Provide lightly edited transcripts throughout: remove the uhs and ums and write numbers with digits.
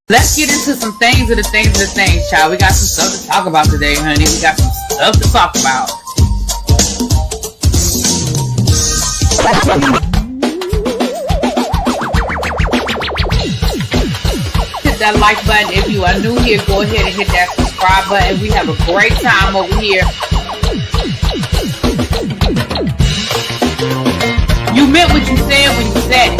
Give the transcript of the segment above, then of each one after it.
Let's get into some things, child. We got some stuff to talk about today, honey. We got some stuff to talk about. Hit that like button if you are new here. Go ahead and hit that subscribe button. We have a great time over here. You meant what you said when you said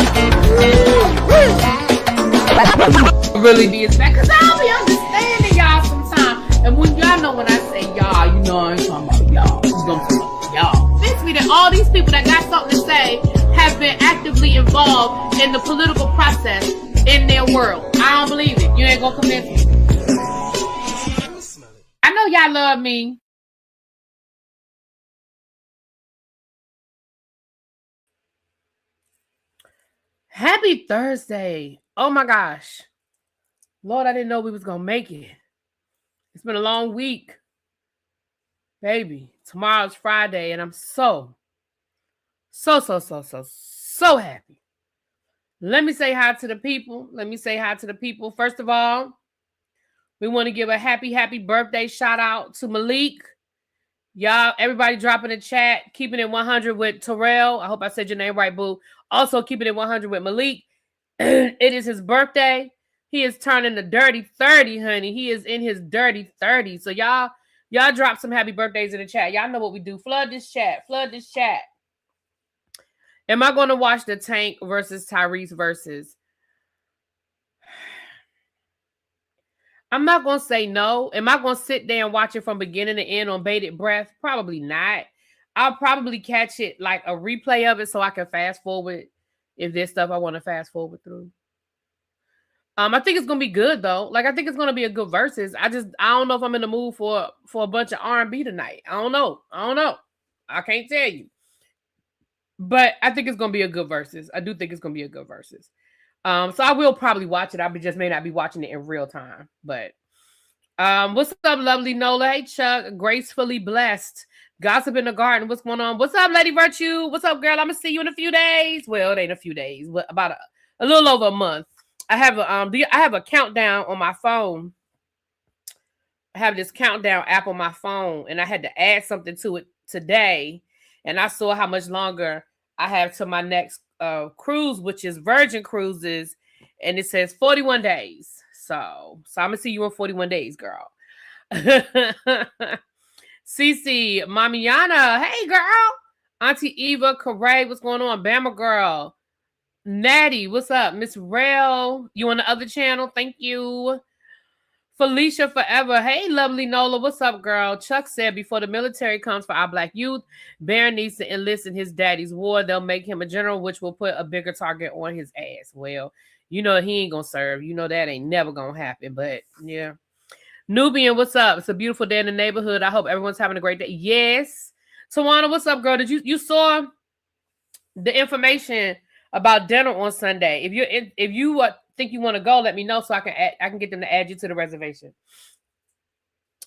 it. Really be as bad, because I don't be understanding y'all sometimes. And when y'all know when I say y'all, you know I ain't talking about y'all. You don't talk about y'all. Fix me that all these people that got something to say have been actively involved in the political process in their world. I don't believe it. You ain't gonna convince me. I know y'all love me. Happy Thursday. Oh my gosh. Lord, I didn't know we was going to make it. It's been a long week. Baby, tomorrow's Friday, and I'm so happy. Let me say hi to the people. First of all, we want to give a happy birthday shout out to Malik. Y'all, everybody drop in the chat, keeping it 100 with Terrell. I hope I said your name right, boo. Also, keeping it 100 with Malik. It is his birthday. He is turning the dirty 30, honey. He is in his dirty 30. So y'all drop some happy birthdays in the chat. Y'all know what we do. Flood this chat. Am I going to watch the Tank versus Tyrese versus? I'm not going to say no. Am I going to sit there and watch it from beginning to end on bated breath? Probably not. I'll probably catch it like a replay of it so I can fast forward if there's stuff I want to fast forward through. I think it's gonna be good though. Like I think it's gonna be a good versus. I don't know if I'm in the mood for a bunch of R&B tonight. I don't know. I can't tell you. But I think it's gonna be a good versus. I do think it's gonna be a good versus. So I will probably watch it. I just may not be watching it in real time. But what's up, lovely Nola? Hey Chuck, gracefully blessed. Gossip in the garden. What's going on? What's up, Lady Virtue? What's up, girl? I'm gonna see you in a few days. Well, it ain't a few days, but about a little over a month. I have a countdown on my phone. I have this countdown app on my phone, and I had to add something to it today, and I saw how much longer I have to my next cruise, which is Virgin Cruises, and it says 41 days. So I'm gonna see you in 41 days, girl. Cece, Mami Yana, hey girl. Auntie Eva, Corray, what's going on? Bama girl. Natty, what's up? Miss Rail, you on the other channel? Thank you. Felicia Forever. Hey, lovely Nola. What's up, girl? Chuck said before the military comes for our black youth, Baron needs to enlist in his daddy's war. They'll make him a general, which will put a bigger target on his ass. Well, you know he ain't gonna serve. You know that ain't never gonna happen. But yeah. Nubian, what's up? It's a beautiful day in the neighborhood. I hope everyone's having a great day. Yes. Tawana, what's up, girl? Did you saw the information about dinner on Sunday? If you think you want to go, let me know so I can get them to add you to the reservation.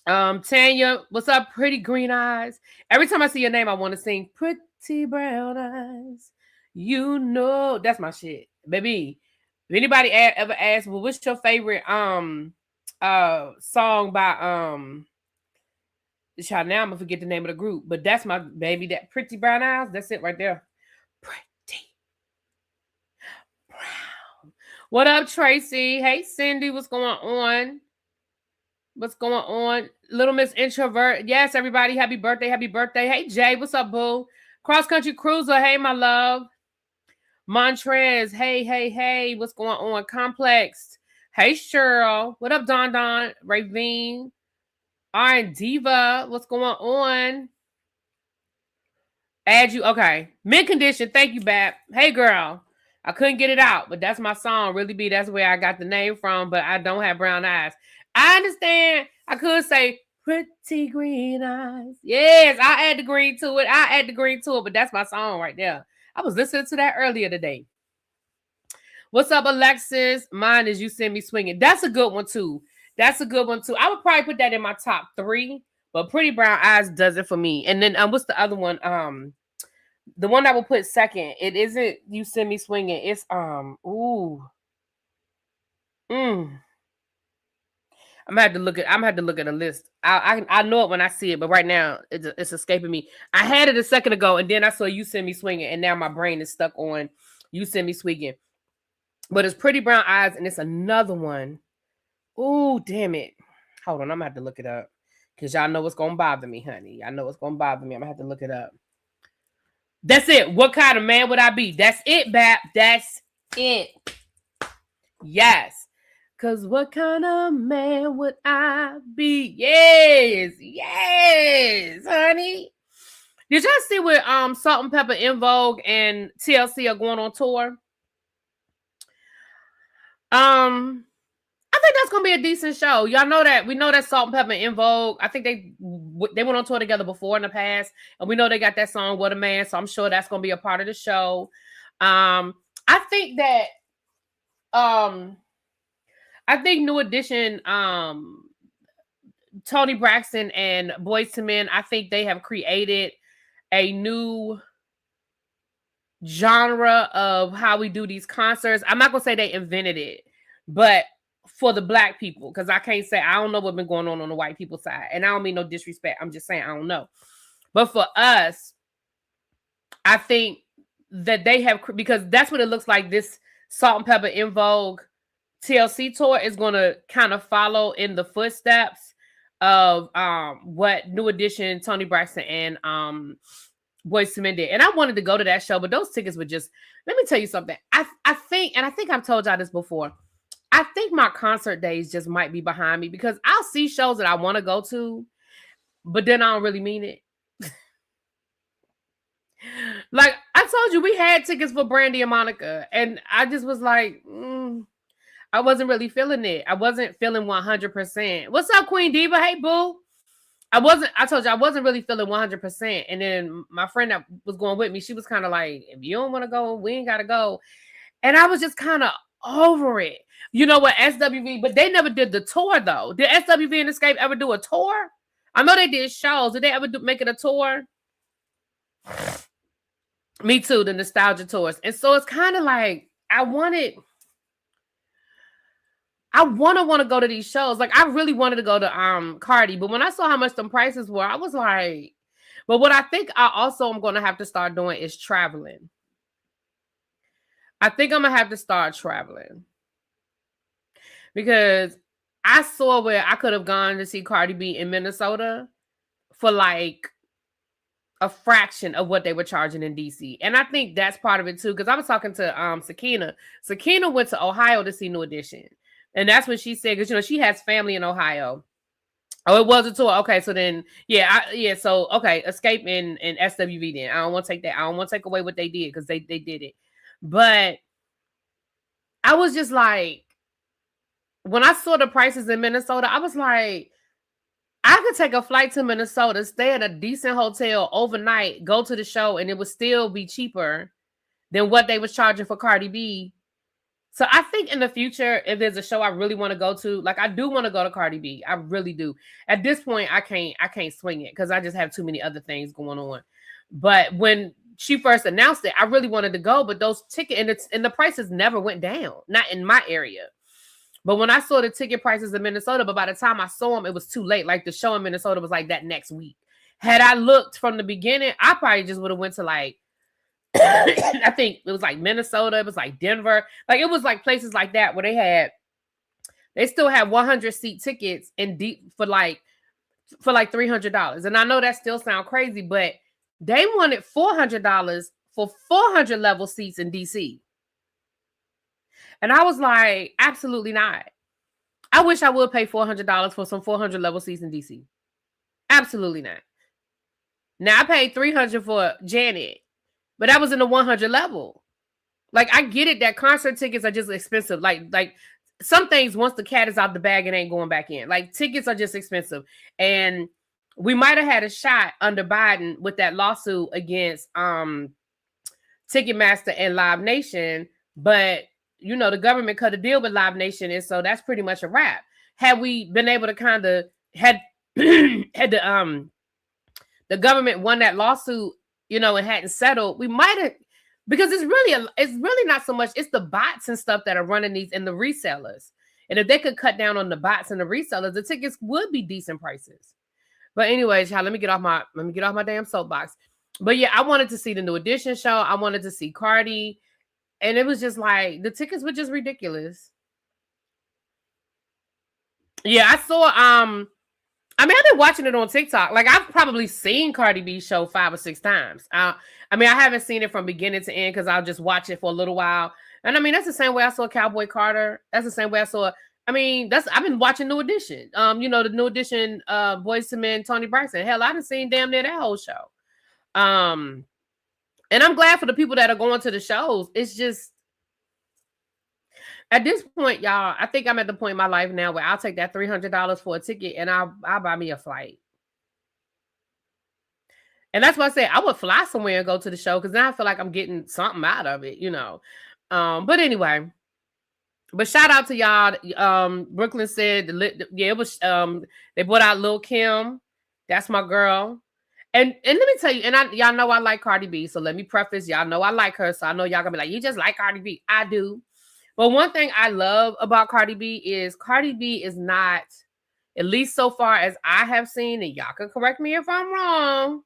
Tanya, what's up, pretty green eyes? Every time I see your name, I want to sing Pretty Brown Eyes. You know that's my shit, baby. If anybody ever asked, well, what's your favorite song by child, now I'm gonna forget the name of the group, but that's my baby. That Pretty Brown Eyes, that's it right there. Brown. What up, Tracy? Hey, Cindy, what's going on? Little Miss Introvert. Yes, everybody, happy birthday. Hey, Jay, what's up, boo? Cross Country Cruiser, hey, my love. Montrez, hey, what's going on? Complex, hey, Cheryl. What up, Don? Ravine. Iron Diva, what's going on? Add you, okay. Mint Condition, thank you, Bap. Hey, girl. I couldn't get it out, but that's my song. Really be, that's where I got the name from, but I don't have brown eyes. I understand. I could say pretty green eyes. Yes, I add the green to it. But that's my song right there. I was listening to that earlier today. What's up, Alexis? Mine is You Send Me Swinging. That's a good one, too. I would probably put that in my top 3, but Pretty Brown Eyes does it for me. And then what's the other one? The one I will put second, it isn't You Send Me Swinging. It's I'm gonna have to look at a list. I know it when I see it, but right now it's escaping me. I had it a second ago, and then I saw You Send Me Swinging, and now my brain is stuck on You Send Me Swinging. But it's Pretty Brown Eyes, and it's another one. Ooh, damn it! Hold on, I'm gonna have to look it up because y'all know what's gonna bother me, honey. I know what's gonna bother me. I'm gonna have to look it up. That's it. What kind of man would I be? That's it, Bap. That's it. Yes. Cause what kind of man would I be? Yes, honey. Did y'all see what Salt and Pepper, In Vogue, and TLC are going on tour? I think that's gonna be a decent show. Y'all know that. We know that Salt and Pepper, In Vogue. I think they went on tour together before in the past, and we know they got that song "What a Man." So I'm sure that's gonna be a part of the show. I think that I think New Edition, Tony Braxton and Boyz II Men, I think they have created a new genre of how we do these concerts. I'm not going to say they invented it, but for the black people, because I can't say, I don't know what's been going on the white people side. And I don't mean no disrespect. I'm just saying, I don't know. But for us, I think that they have, because that's what it looks like, this Salt and Pepper, In Vogue, TLC tour is going to kind of follow in the footsteps of what New Edition, Tony Braxton, and Boyz II Men did. And I wanted to go to that show, but those tickets were just, let me tell you something. I think I've told y'all this before, I think my concert days just might be behind me because I'll see shows that I want to go to, but then I don't really mean it. Like I told you, we had tickets for Brandy and Monica, and I just was like, I wasn't really feeling it. I wasn't feeling 100%. What's up, Queen Diva? Hey, boo. I told you, I wasn't really feeling 100%. And then my friend that was going with me, she was kind of like, if you don't want to go, we ain't got to go. And I was just kind of over it. You know what, SWV, but they never did the tour, though. Did SWV and Escape ever do a tour? I know they did shows. Did they ever make it a tour? Me too, the nostalgia tours. And so it's kind of like, I want to go to these shows. Like I really wanted to go to Cardi, but when I saw how much them prices were, I was like, but what I think I also am going to have to start doing is traveling. I think I'm going to have to start traveling because I saw where I could have gone to see Cardi B in Minnesota for like a fraction of what they were charging in DC. And I think that's part of it too. Cause I was talking to Sakina. Sakina went to Ohio to see New Edition. And that's what she said, because, you know, she has family in Ohio. Oh, it was a tour. Okay, so then, so, okay, Escape and SWV then. I don't want to take that. I don't want to take away what they did, because they did it. But I was just like, when I saw the prices in Minnesota, I was like, I could take a flight to Minnesota, stay at a decent hotel overnight, go to the show, and it would still be cheaper than what they was charging for Cardi B. So I think in the future, if there's a show I really want to go to, like I do want to go to Cardi B. I really do. At this point, I can't swing it because I just have too many other things going on. But when she first announced it, I really wanted to go, but those tickets and the prices never went down, not in my area. But when I saw the ticket prices in Minnesota, but by the time I saw them, it was too late. Like the show in Minnesota was like that next week. Had I looked from the beginning, I probably just would have went to like, I think it was like Minnesota, it was like Denver, like it was like places like that where they still had 100 seat tickets in deep for like $300. And I know that still sounds crazy, but they wanted $400 for 400 level seats in DC. And I was like, absolutely not. I wish I would pay $400 for some 400 level seats in DC. Absolutely not. Now I paid $300 for Janet, but that was in the 100 level. Like, I get it that concert tickets are just expensive. Like some things, once the cat is out the bag, it ain't going back in. Like, tickets are just expensive. And we might have had a shot under Biden with that lawsuit against Ticketmaster and Live Nation. But, you know, the government cut a deal with Live Nation. And so that's pretty much a wrap. Had we been able to kind of, had the government won that lawsuit, you know, and hadn't settled, we might have, because it's really not so much, it's the bots and stuff that are running these and the resellers. And if they could cut down on the bots and the resellers, the tickets would be decent prices. But anyways, y'all, let me get off my damn soapbox. But yeah, I wanted to see the New Edition show. I wanted to see Cardi. And it was just like, the tickets were just ridiculous. Yeah, I saw, I've been watching it on TikTok. Like, I've probably seen Cardi B show 5 or 6 times. I haven't seen it from beginning to end because I'll just watch it for a little while. And that's the same way I saw Cowboy Carter. That's the same way I saw, I've been watching New Edition. The New Edition, Boyz II Men, Tony Braxton. Hell, I done seen damn near that whole show. And I'm glad for the people that are going to the shows. It's just, at this point, y'all, I think I'm at the point in my life now where I'll take that $300 for a ticket and I'll buy me a flight. And that's why I say I would fly somewhere and go to the show because now I feel like I'm getting something out of it, But anyway, but shout out to y'all. Brooklyn said, it was, they brought out Lil' Kim. That's my girl. And let me tell you, and y'all know I like Cardi B, so let me preface, y'all know I like her, so I know y'all gonna be like, you just like Cardi B. I do. But one thing I love about Cardi B is not, at least so far as I have seen, and y'all can correct me if I'm wrong.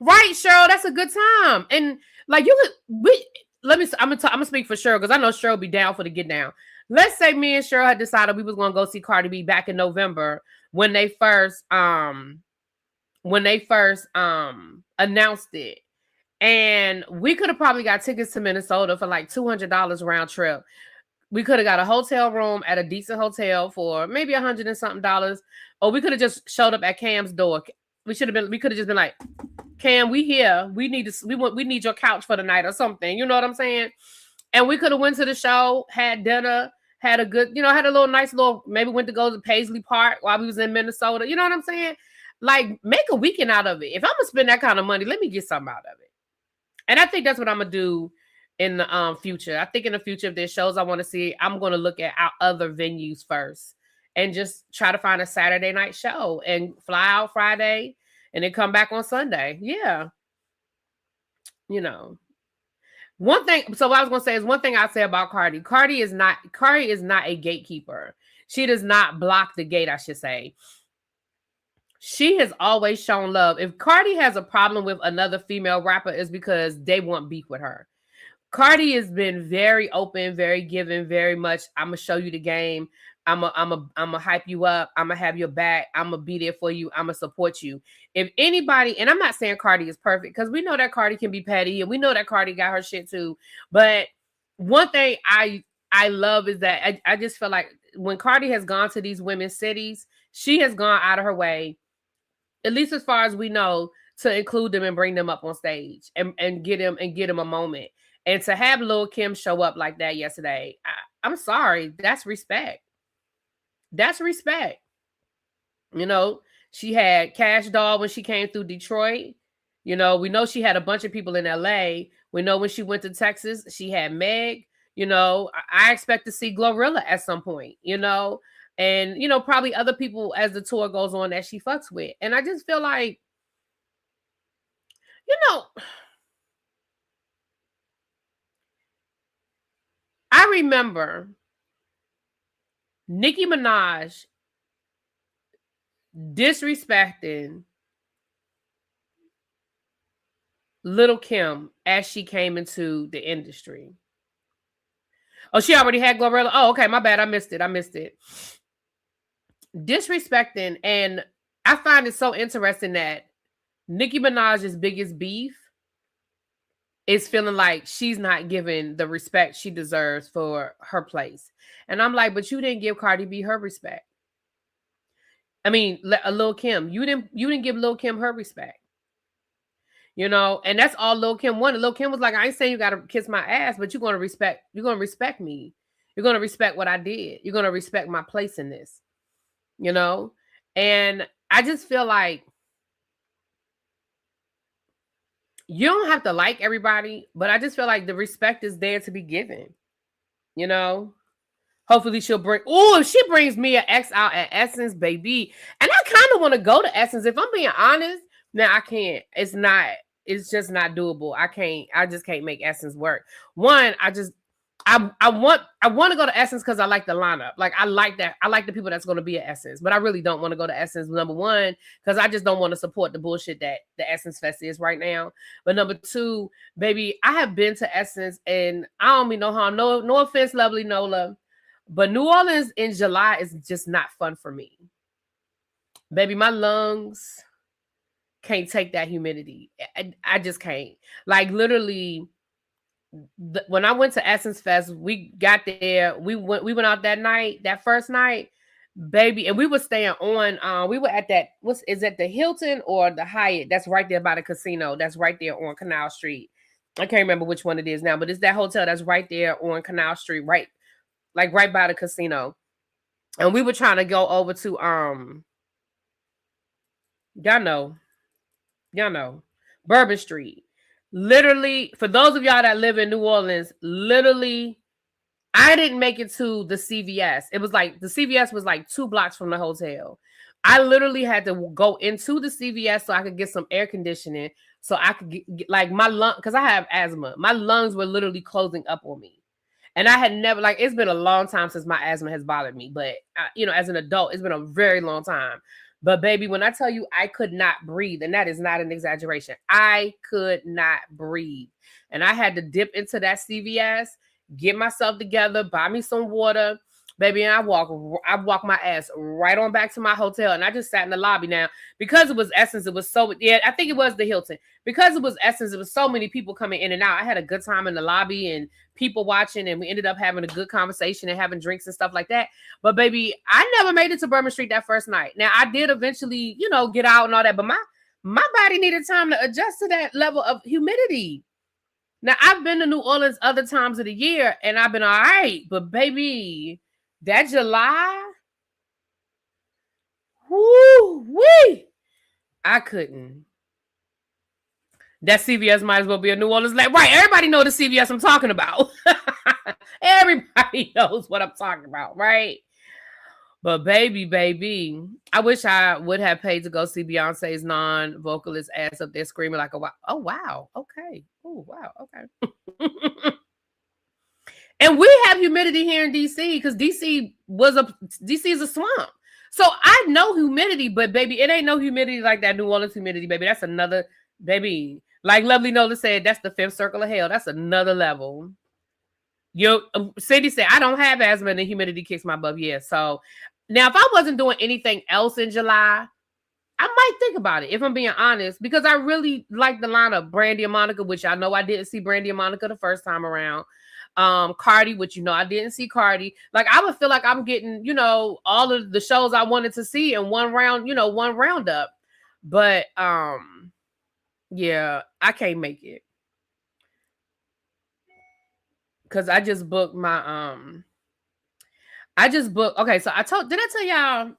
Right, Cheryl, that's a good time. And like I'm gonna speak for Cheryl because I know Cheryl be down for the get down. Let's say me and Cheryl had decided we was gonna go see Cardi B back in November when they first announced it. And we could have probably got tickets to Minnesota for like $200 round trip. We could have got a hotel room at a decent hotel for maybe $100 and something, or we could have just showed up at Cam's door. We could have just been like, Cam, we here. We need your couch for the night or something. You know what I'm saying? And we could have went to the show, had dinner, had a good, had a nice little, maybe went to go to Paisley Park while we was in Minnesota. You know what I'm saying? Like, make a weekend out of it. If I'm gonna spend that kind of money, let me get something out of it. And I think that's what I'm gonna do in the future. I think in the future, if there's shows I want to see, I'm gonna look at our other venues first and just try to find a Saturday night show and fly out Friday and then come back on Sunday. Yeah. One thing, so what I was gonna say is one thing I say about Cardi. Cardi is not a gatekeeper. She does not block the gate, I should say. She has always shown love. If Cardi has a problem with another female rapper, it's because they want beef with her. Cardi has been very open, very giving, very much, I'm going to show you the game. I'm gonna hype you up. I'm going to have your back. I'm going to be there for you. I'm going to support you. If anybody, and I'm not saying Cardi is perfect because we know that Cardi can be petty and we know that Cardi got her shit too. But one thing I love is that I just feel like when Cardi has gone to these women's cities, she has gone out of her way, at least as far as we know, to include them and bring them up on stage and get them a moment. And to have Lil' Kim show up like that yesterday, I'm sorry, that's respect. That's respect. She had Cash Doll when she came through Detroit. We know she had a bunch of people in LA. We know when she went to Texas, she had Meg. I expect to see Glorilla at some point, and, probably other people as the tour goes on that she fucks with. And I just feel like, I remember Nicki Minaj disrespecting Lil' Kim as she came into the industry. Oh, she already had Glorilla? Oh, okay, my bad. I missed it. Disrespecting, and I find it so interesting that Nicki Minaj's biggest beef is feeling like she's not given the respect she deserves for her place. And I'm like, but you didn't give Cardi B her respect. I mean, Lil' Kim, you didn't give Lil' Kim her respect. And that's all Lil' Kim wanted. Lil' Kim was like, I ain't saying you gotta kiss my ass, but you're gonna respect me. You're gonna respect what I did. You're gonna respect my place in this. And I just feel like you don't have to like everybody, but I just feel like the respect is there to be given. Hopefully she'll bring, if she brings me an X out at Essence, baby. And I kind of want to go to Essence. If I'm being honest, now I can't. It's just not doable. I just can't make Essence work. One, I want to go to Essence because I like the lineup. Like I like that. I like the people that's going to be at Essence, but I really don't want to go to Essence. Number one, because I just don't want to support the bullshit that the Essence Fest is right now. But number two, baby, I have been to Essence and I don't mean no harm. No offense, lovely Nola, but New Orleans in July is just not fun for me. Baby, my lungs can't take that humidity. I just can't. Like literally. When I went to Essence Fest, we got there. We went out that first night, baby, and we were staying on. We were at that. Is it the Hilton or the Hyatt? That's right there by the casino. That's right there on Canal Street. I can't remember which one it is now, but it's that hotel that's right there on Canal Street, right by the casino. And we were trying to go over to y'all know, Bourbon Street. Literally, for those of y'all that live in New Orleans, literally, I didn't make it to the CVS. It was like the CVS was like 2 blocks from the hotel. I literally had to go into the CVS so I could get some air conditioning, so I could get like my lung, because I have asthma. My lungs were literally closing up on me, and I had never it's been a long time since my asthma has bothered me. But as an adult, it's been a very long time. But baby, when I tell you I could not breathe, and that is not an exaggeration, I could not breathe. And I had to dip into that CVS, get myself together, buy me some water, baby, and I walk my ass right on back to my hotel. And I just sat in the lobby. Now, because it was Essence, it was I think it was the Hilton. Because it was Essence, it was so many people coming in and out. I had a good time in the lobby and people watching, and we ended up having a good conversation and having drinks and stuff like that. But baby, I never made it to Bourbon Street that first night. Now, I did eventually, get out and all that, but my body needed time to adjust to that level of humidity. Now, I've been to New Orleans other times of the year, and I've been all right. But baby, that July, woo-wee, I couldn't. That CVS might as well be a New Orleans. Right, everybody know the CVS I'm talking about. Everybody knows what I'm talking about, right? But baby, I wish I would have paid to go see Beyonce's non-vocalist ass up there screaming like a wow. Oh, wow. Okay. Oh, wow. Okay. And we have humidity here in DC because DC is a swamp. So I know humidity, but baby, it ain't no humidity like that New Orleans humidity, baby. That's another, baby. Like Lovely Nola said, that's the 5th circle of hell. That's another level. Cindy said, I don't have asthma and the humidity kicks my butt. Yeah. So now if I wasn't doing anything else in July, I might think about it, if I'm being honest, because I really like the lineup. Brandy and Monica, which I know I didn't see Brandy and Monica the first time around. Cardi, which I didn't see Cardi. Like I would feel like I'm getting, all of the shows I wanted to see in one round, one roundup. But yeah, I can't make it. Cause I just booked my okay, so did I tell y'all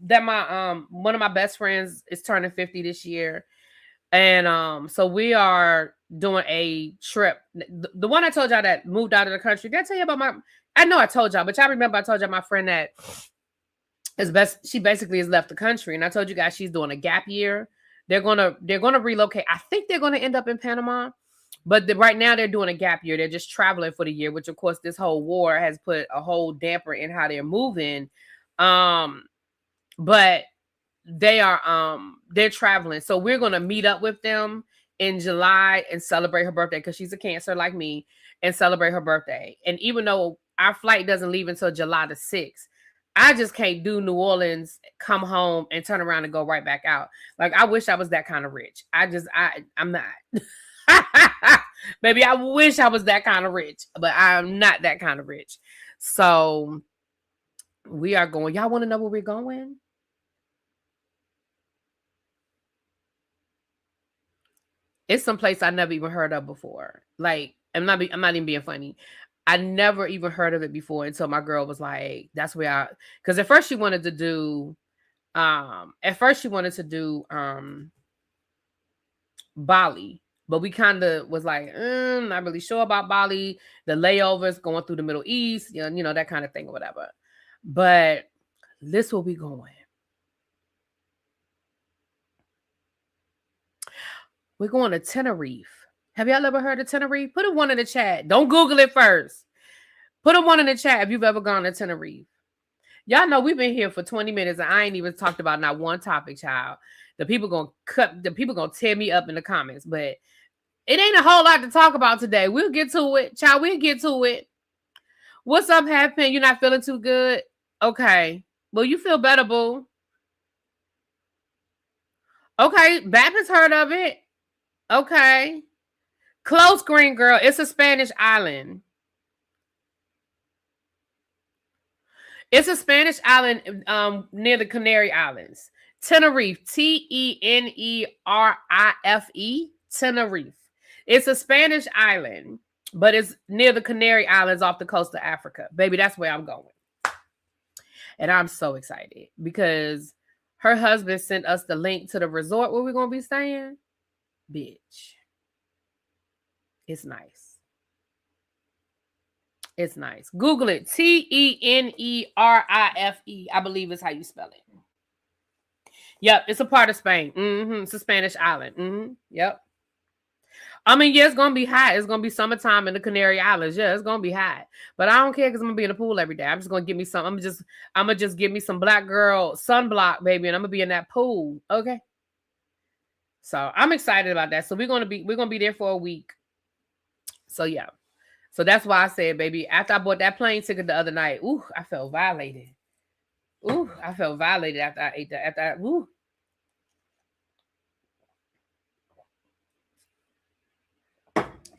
that my one of my best friends is turning 50 this year? And so we are doing a trip. The one I told y'all that moved out of the country. Did I tell you about I know I told y'all, but y'all remember I told y'all my friend that she basically has left the country. And I told you guys she's doing a gap year. They're gonna relocate. I think they're gonna end up in Panama. But right now they're doing a gap year. They're just traveling for the year, which of course this whole war has put a whole damper in how they're moving. But they're traveling. So we're going to meet up with them in July and celebrate her birthday because she's a Cancer like me, and celebrate her birthday. And even though our flight doesn't leave until July the 6th, I just can't do New Orleans, come home and turn around and go right back out. Like I wish I was that kind of rich. I'm not. Maybe I wish I was that kind of rich, but I'm not that kind of rich. So we are going. Y'all want to know where we're going? It's someplace I never even heard of before. Like I'm not even being funny. I never even heard of it before until my girl was like, "That's where because at first she wanted to do, Bali. But we kind of was like, not really sure about Bali. The layovers going through the Middle East, that kind of thing or whatever. But this will be going. We're going to Tenerife. Have y'all ever heard of Tenerife? Put a one in the chat. Don't Google it first. Put a one in the chat if you've ever gone to Tenerife. Y'all know we've been here for 20 minutes and I ain't even talked about not one topic, child. The people gonna tear me up in the comments, but it ain't a whole lot to talk about today. We'll get to it, child. We'll get to it. What's up, Happen? You're not feeling too good? Okay. Well, you feel better, boo. Okay. Bap has heard of it. Okay. Close Green Girl. It's a Spanish island. It's a Spanish island near the Canary Islands. Tenerife. Tenerife. Tenerife. It's a Spanish island, but it's near the Canary Islands off the coast of Africa. Baby, that's where I'm going. And I'm so excited because her husband sent us the link to the resort where we're going to be staying. Bitch. It's nice. It's nice. Google it. Tenerife. I believe is how you spell it. Yep. It's a part of Spain. It's a Spanish island. Yep. I mean, yeah, it's going to be hot. It's going to be summertime in the Canary Islands. Yeah, it's going to be hot. But I don't care because I'm going to be in the pool every day. I'm just going to give me some. I'm going to just give me some black girl sunblock, baby, and I'm going to be in that pool. Okay. So I'm excited about that. So we're going to be there for a week. So yeah. So that's why I said, baby, after I bought that plane ticket the other night, ooh, I felt violated. Ooh, I felt violated after I ate that. Ooh.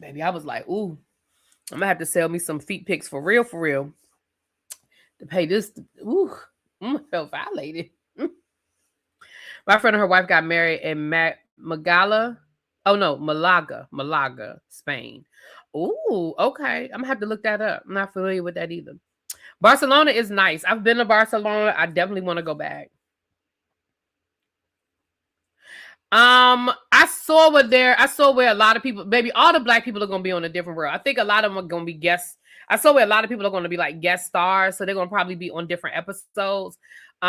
Baby, I was like, ooh, I'm going to have to sell me some feet pics for real, to pay this. Ooh, I felt violated. My friend and her wife got married in Malaga, Spain. Ooh, okay. I'm going to have to look that up. I'm not familiar with that either. Barcelona is nice. I've been to Barcelona. I definitely want to go back. I saw where a lot of people, baby, all the black people are going to be on a different world. I think a lot of them are going to be guests. I saw where a lot of people are going to be like guest stars. So they're going to probably be on different episodes. But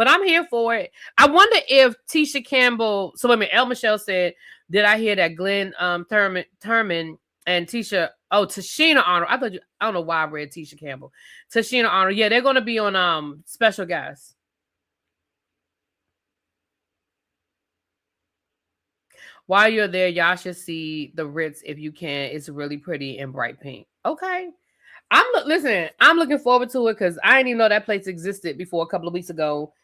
I'm here for it. I wonder if Tisha Campbell, El Michelle said, did I hear that Glenn Turman and Tashina Arnold. I don't know why I read Tisha Campbell. Tashina Arnold. Yeah, they're going to be on special guests. While you're there, y'all should see the Ritz if you can. It's really pretty and bright pink. Okay. I'm looking forward to it because I didn't even know that place existed before a couple of weeks ago.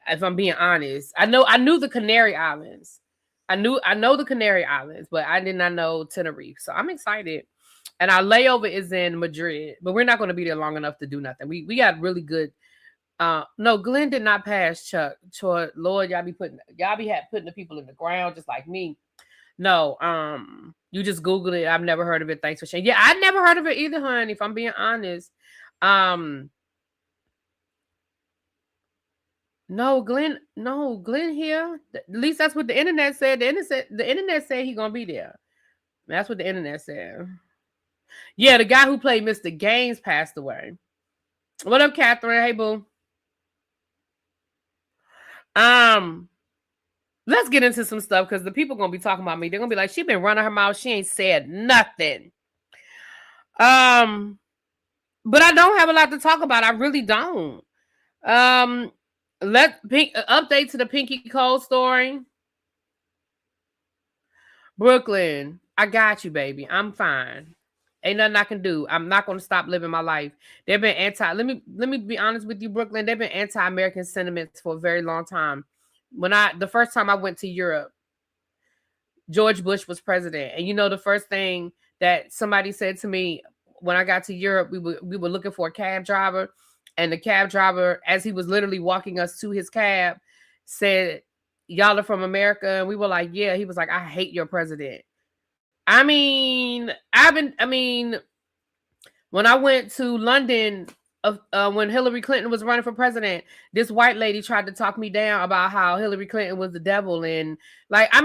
If I'm being honest, I knew the Canary Islands. I know the Canary Islands, but I did not know Tenerife. So I'm excited. And our layover is in Madrid, but we're not going to be there long enough to do nothing. We got really good. No, Glenn did not pass Chuck. Lord, y'all be putting the people in the ground just like me. No, you just Googled it. I've never heard of it. Thanks for sharing. Yeah, I never heard of it either, honey, if I'm being honest. No, Glenn here. At least that's what the internet said. The internet said he's gonna be there. That's what the internet said. Yeah, the guy who played Mr. Gaines passed away. What up, Catherine? Hey, boo. Let's get into some stuff because the people gonna be talking about me. They're gonna be like, she been running her mouth. She ain't said nothing. But I don't have a lot to talk about. I really don't. Update to the Pinky Cole story. Brooklyn, I got you, baby. I'm fine. Ain't nothing I can do. I'm not gonna stop living my life. They've been let me be honest with you, Brooklyn. They've been anti-American sentiments for a very long time. The first time I went to Europe, George Bush was president. And the first thing that somebody said to me when I got to Europe, we were looking for a cab driver. And the cab driver, as he was literally walking us to his cab, said, y'all are from America? And we were like, yeah. He was like, I hate your president. I mean, when I went to London, when Hillary Clinton was running for president, this white lady tried to talk me down about how Hillary Clinton was the devil. And I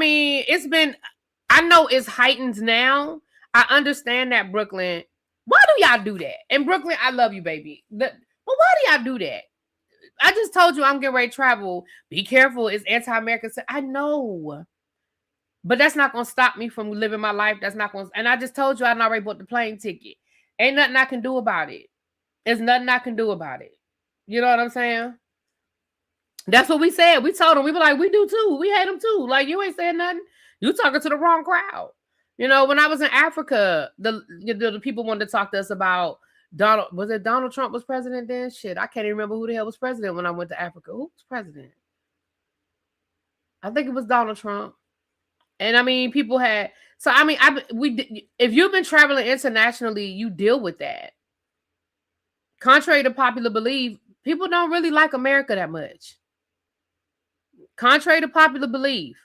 know it's heightened now. I understand that, Brooklyn. Why do y'all do that? And Brooklyn, I love you, baby. But why do y'all do that? I just told you I'm getting ready to travel. Be careful. It's anti-American. I know. But that's not gonna stop me from living my life. That's not gonna. And I just told you I already bought the plane ticket. Ain't nothing I can do about it. There's nothing I can do about it. You know what I'm saying? That's what we said. We told them. We were like, we do too. We hate them too. Like, you ain't saying nothing. You talking to the wrong crowd. You know, when I was in Africa, the people wanted to talk to us about Donald. Was it Donald Trump was president then? Shit, I can't even remember who the hell was president when I went to Africa. Who was president? I think it was Donald Trump. And I mean, people had. So I mean, if you've been traveling internationally, you deal with that. Contrary to popular belief, people don't really like America that much. Contrary to popular belief,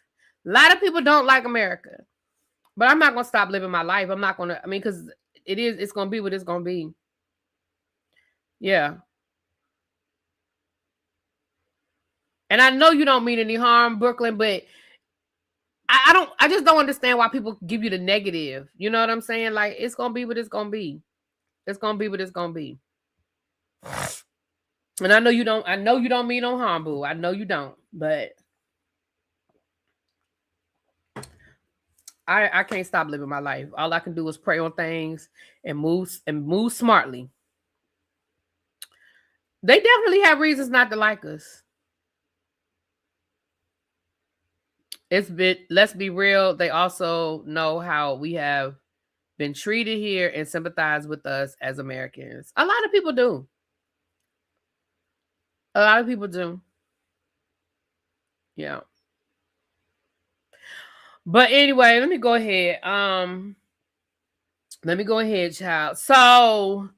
a lot of people don't like America. But I'm not going to stop living my life. I'm not going to, I mean, because it's going to be what it's going to be. Yeah. And I know you don't mean any harm, Brooklyn, but I just don't understand why people give you the negative. You know what I'm saying? Like, it's going to be what it's going to be. It's going to be what it's going to be. And I know you don't mean no harm, boo. I know you don't, but I can't stop living my life. All I can do is pray on things and move smartly. They definitely have reasons not to like us. Let's be real. They also know how we have been treated here and sympathize with us as Americans. A lot of people do. A lot of people do. Yeah. But anyway, let me go ahead. Child. So,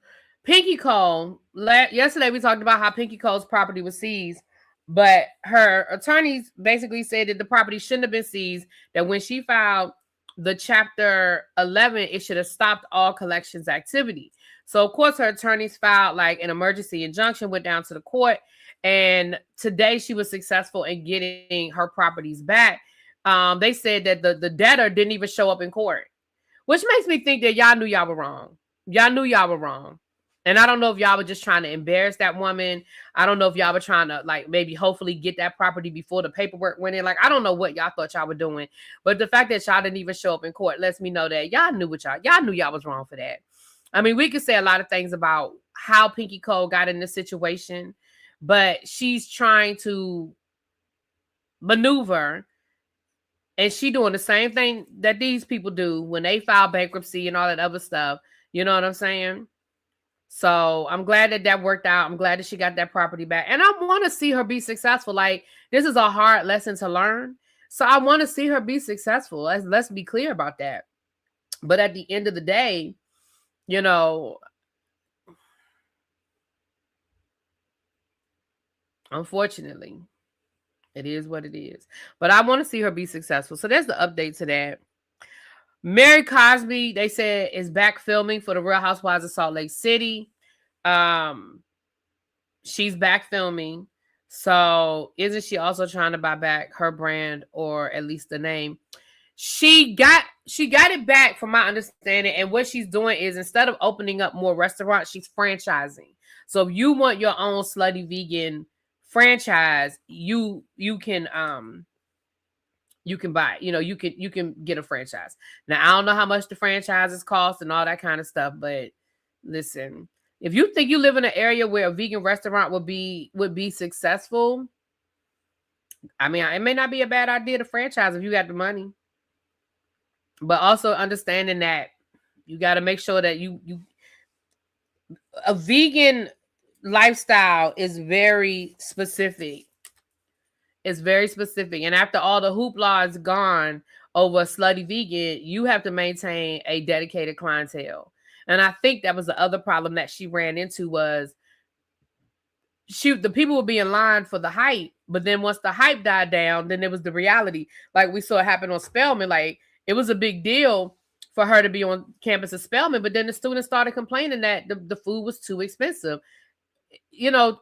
Pinky Cole. Yesterday we talked about how Pinky Cole's property was seized, but her attorneys basically said that the property shouldn't have been seized. That when she filed the Chapter 11, it should have stopped all collections activity. So, of course, her attorneys filed like an emergency injunction, went down to the court, and today she was successful in getting her properties back. They said that the debtor didn't even show up in court, which makes me think that y'all knew y'all were wrong. Y'all knew y'all were wrong. And I don't know if y'all were just trying to embarrass that woman. I don't know if y'all were trying to like maybe hopefully get that property before the paperwork went in. Like, I don't know what y'all thought y'all were doing. But the fact that y'all didn't even show up in court lets me know that y'all knew y'all was wrong for that. I mean, we could say a lot of things about how Pinky Cole got in this situation, but she's trying to maneuver. And she doing the same thing that these people do when they file bankruptcy and all that other stuff. You know what I'm saying? So I'm glad that worked out. I'm glad that she got that property back. And I want to see her be successful. Like, this is a hard lesson to learn. So I want to see her be successful. Let's be clear about that. But at the end of the day, you know, unfortunately, it is what it is. But I want to see her be successful. So there's the update to that. Mary Cosby, they said, is back filming for the Real Housewives of Salt Lake City. She's back filming. So isn't she also trying to buy back her brand, or at least the name? She got it back from my understanding. And what she's doing is, instead of opening up more restaurants, she's franchising. So if you want your own Slutty Vegan franchise, you can buy, you can get a franchise. Now, I don't know how much the franchises cost and all that kind of stuff, but listen, if you think you live in an area where a vegan restaurant would be successful, I mean, it may not be a bad idea to franchise if you got the money. But also understanding that you got to make sure that a vegan lifestyle is very specific. It's very specific. And after all the hoopla is gone over Slutty Vegan, you have to maintain a dedicated clientele. And I think that was the other problem that she ran into was the people would be in line for the hype. But then once the hype died down, then there was the reality. Like we saw it happen on Spelman. Like, it was a big deal for her to be on campus at Spelman. But then the students started complaining that the food was too expensive. You know,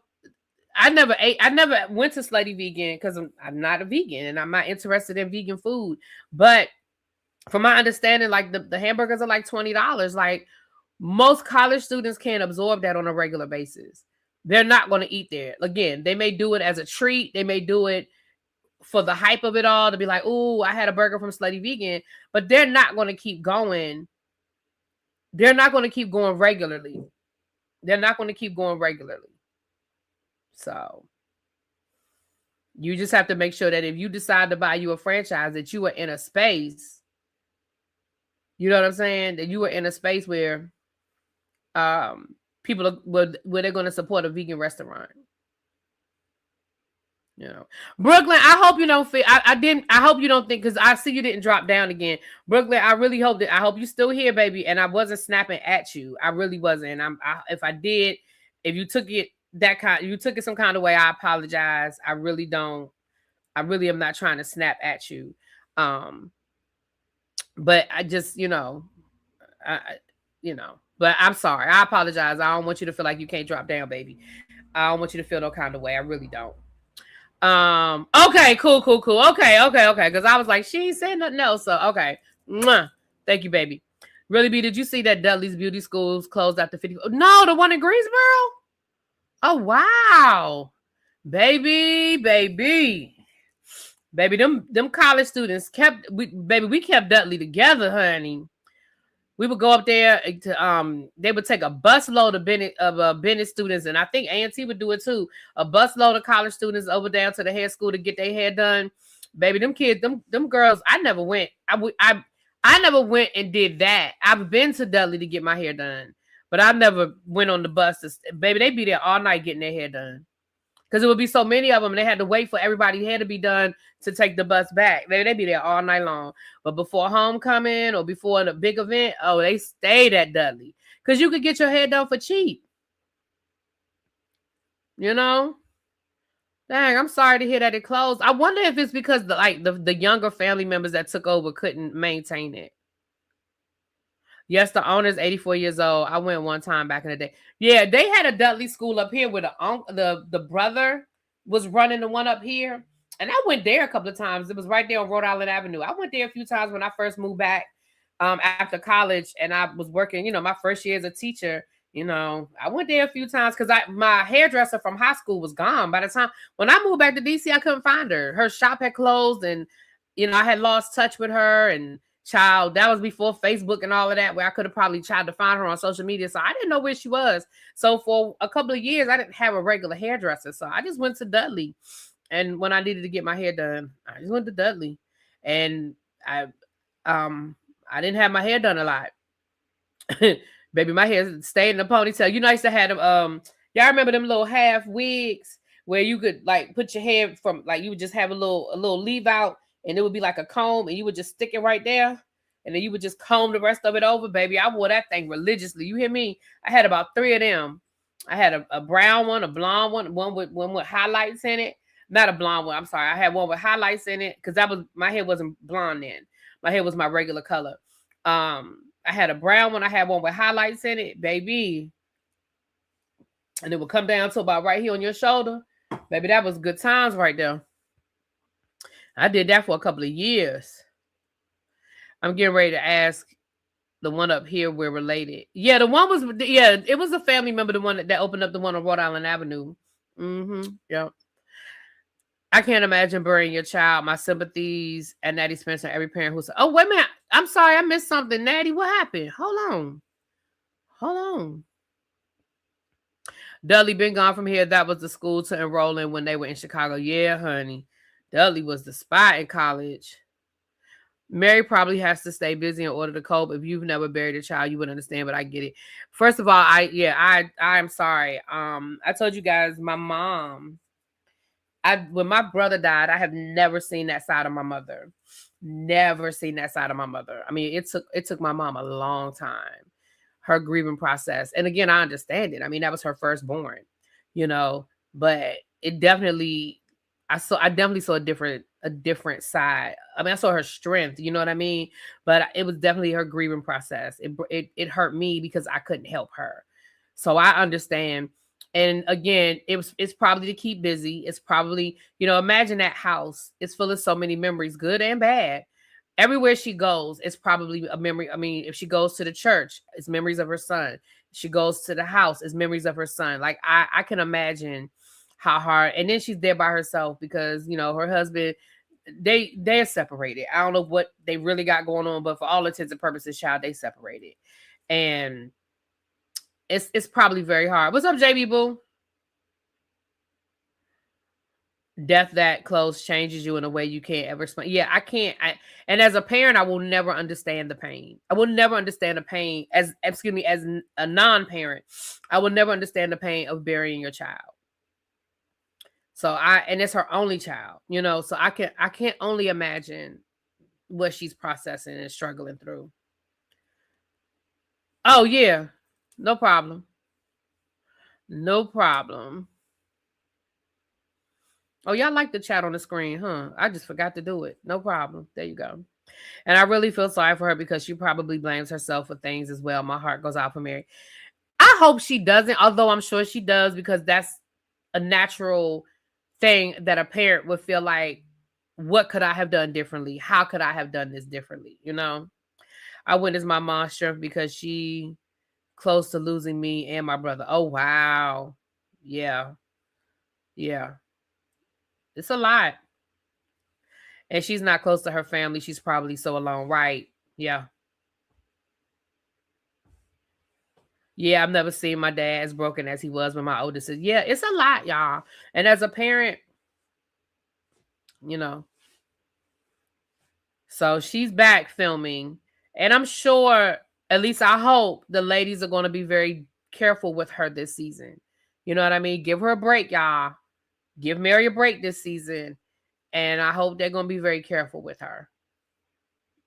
I never went to Slutty Vegan because I'm not a vegan and I'm not interested in vegan food. But from my understanding, like the hamburgers are like $20. Like, most college students can't absorb that on a regular basis. They're not going to eat there. Again, they may do it as a treat. They may do it for the hype of it all to be like, "Ooh, I had a burger from Slutty Vegan," but they're not going to keep going. They're not going to keep going regularly. They're not going to keep going regularly. So you just have to make sure that if you decide to buy you a franchise, that you are in a space. You know what I'm saying? That you are in a space where people are, where they're going to support a vegan restaurant. You know, Brooklyn, I hope you don't feel, I hope you don't think, because I see you didn't drop down again. Brooklyn, I really hope that, I hope you still here, baby. And I wasn't snapping at you. I really wasn't. If I did, if you took it you took it some kind of way, I apologize. I really am not trying to snap at you. But I just, but I'm sorry. I apologize. I don't want you to feel like you can't drop down, baby. I don't want you to feel no kind of way. I really don't. Okay, cool. Okay. Because I was like, she ain't saying nothing else. So, okay. Mwah. Thank you, baby. Really, B, did you see that Dudley's Beauty Schools closed after 50? No, the one in Greensboro? Oh, wow. Baby. Them college students we kept Dudley together, honey. We would go up there to they would take a bus load of Bennett students, and I think A&T would do it too. A bus load of college students over down to the hair school to get their hair done. Baby, them kids, them girls, I never went. I never went and did that. I've been to Dudley to get my hair done, but I never went on the bus. Baby, they be there all night getting their hair done. Because it would be so many of them, and they had to wait for everybody's hair to be done to take the bus back. They'd be there all night long. But before homecoming or before a big event, they stayed at Dudley. Because you could get your hair done for cheap. You know? Dang, I'm sorry to hear that it closed. I wonder if it's because the younger family members that took over couldn't maintain it. Yes, the owner's 84 years old. I went one time back in the day. Yeah, they had a Dudley school up here where the brother was running the one up here. And I went there a couple of times. It was right there on Rhode Island Avenue. I went there a few times when I first moved back after college, and I was working, my first year as a teacher. I went there a few times because my hairdresser from high school was gone. By the time when I moved back to DC, I couldn't find her. Her shop had closed, and I had lost touch with her. And child, that was before Facebook and all of that, where I could have probably tried to find her on social media. So I didn't know where she was. So for a couple of years, I didn't have a regular hairdresser. So I just went to Dudley. And when I needed to get my hair done, I just went to Dudley. And I didn't have my hair done a lot. Baby, my hair stayed in a ponytail. I used to have them, y'all remember them little half wigs where you could put your hair from, you would just have a little leave out, and it would be like a comb, and you would just stick it right there, and then you would just comb the rest of it over. Baby, I wore that thing religiously. You hear me? I had about 3 of them. I had a brown one, a blonde one with highlights in it. Not a blonde one. I'm sorry. I had one with highlights in it because my hair wasn't blonde then. My hair was my regular color. I had a brown one. I had one with highlights in it, baby. And it would come down to about right here on your shoulder. Baby, that was good times right there. I did that for a couple of years. I'm getting ready to ask the one up here we're related. Yeah, it was a family member, the one that opened up the one on Rhode Island Avenue. Yeah. I can't imagine burying your child. My sympathies and Natty Spencer, every parent who said, oh, wait a minute. I'm sorry, I missed something. Natty, what happened? Hold on. Dudley been gone from here. That was the school to enroll in when they were in Chicago. Yeah, honey. Dudley was the spot in college. Mary probably has to stay busy in order to cope. If you've never buried a child, you would understand, but I get it. First of all, I'm sorry. I told you guys, my mom, when my brother died, I have never seen that side of my mother. Never seen that side of my mother. I mean, it took my mom a long time, her grieving process. And again, I understand it. I mean, that was her firstborn, but it definitely, I definitely saw a different side. I mean, I saw her strength, you know what I mean? But it was definitely her grieving process. It hurt me because I couldn't help her. So I understand. And again, it's probably to keep busy. It's probably, imagine that house. It's full of so many memories, good and bad. Everywhere she goes, it's probably a memory. I mean, if she goes to the church, it's memories of her son. If she goes to the house, it's memories of her son. I can imagine how hard. And then she's there by herself because, her husband they're separated. I don't know what they really got going on, but for all intents and purposes, child, they separated. And it's probably very hard. What's up, JB Boo? Death that close changes you in a way you can't ever explain. Yeah, I can't. And as a parent, I will never understand the pain. I will never understand the pain as a non-parent. I will never understand the pain of burying your child. So and it's her only child, so I can't only imagine what she's processing and struggling through. Oh yeah, no problem. No problem. Oh, y'all like the chat on the screen, huh? I just forgot to do it. No problem. There you go. And I really feel sorry for her because she probably blames herself for things as well. My heart goes out for Mary. I hope she doesn't, although I'm sure she does, because that's a natural thing that a parent would feel like, what could I have done differently? How could I have done this differently? I witnessed my mom's strength because she close to losing me and my brother. Oh, wow. Yeah. Yeah. It's a lot. And she's not close to her family. She's probably so alone. Right. Yeah. Yeah, I've never seen my dad as broken as he was when my oldest is. Yeah, it's a lot, y'all. And as a parent, so she's back filming. And I'm sure, at least I hope, the ladies are going to be very careful with her this season. You know what I mean? Give her a break, y'all. Give Mary a break this season. And I hope they're going to be very careful with her.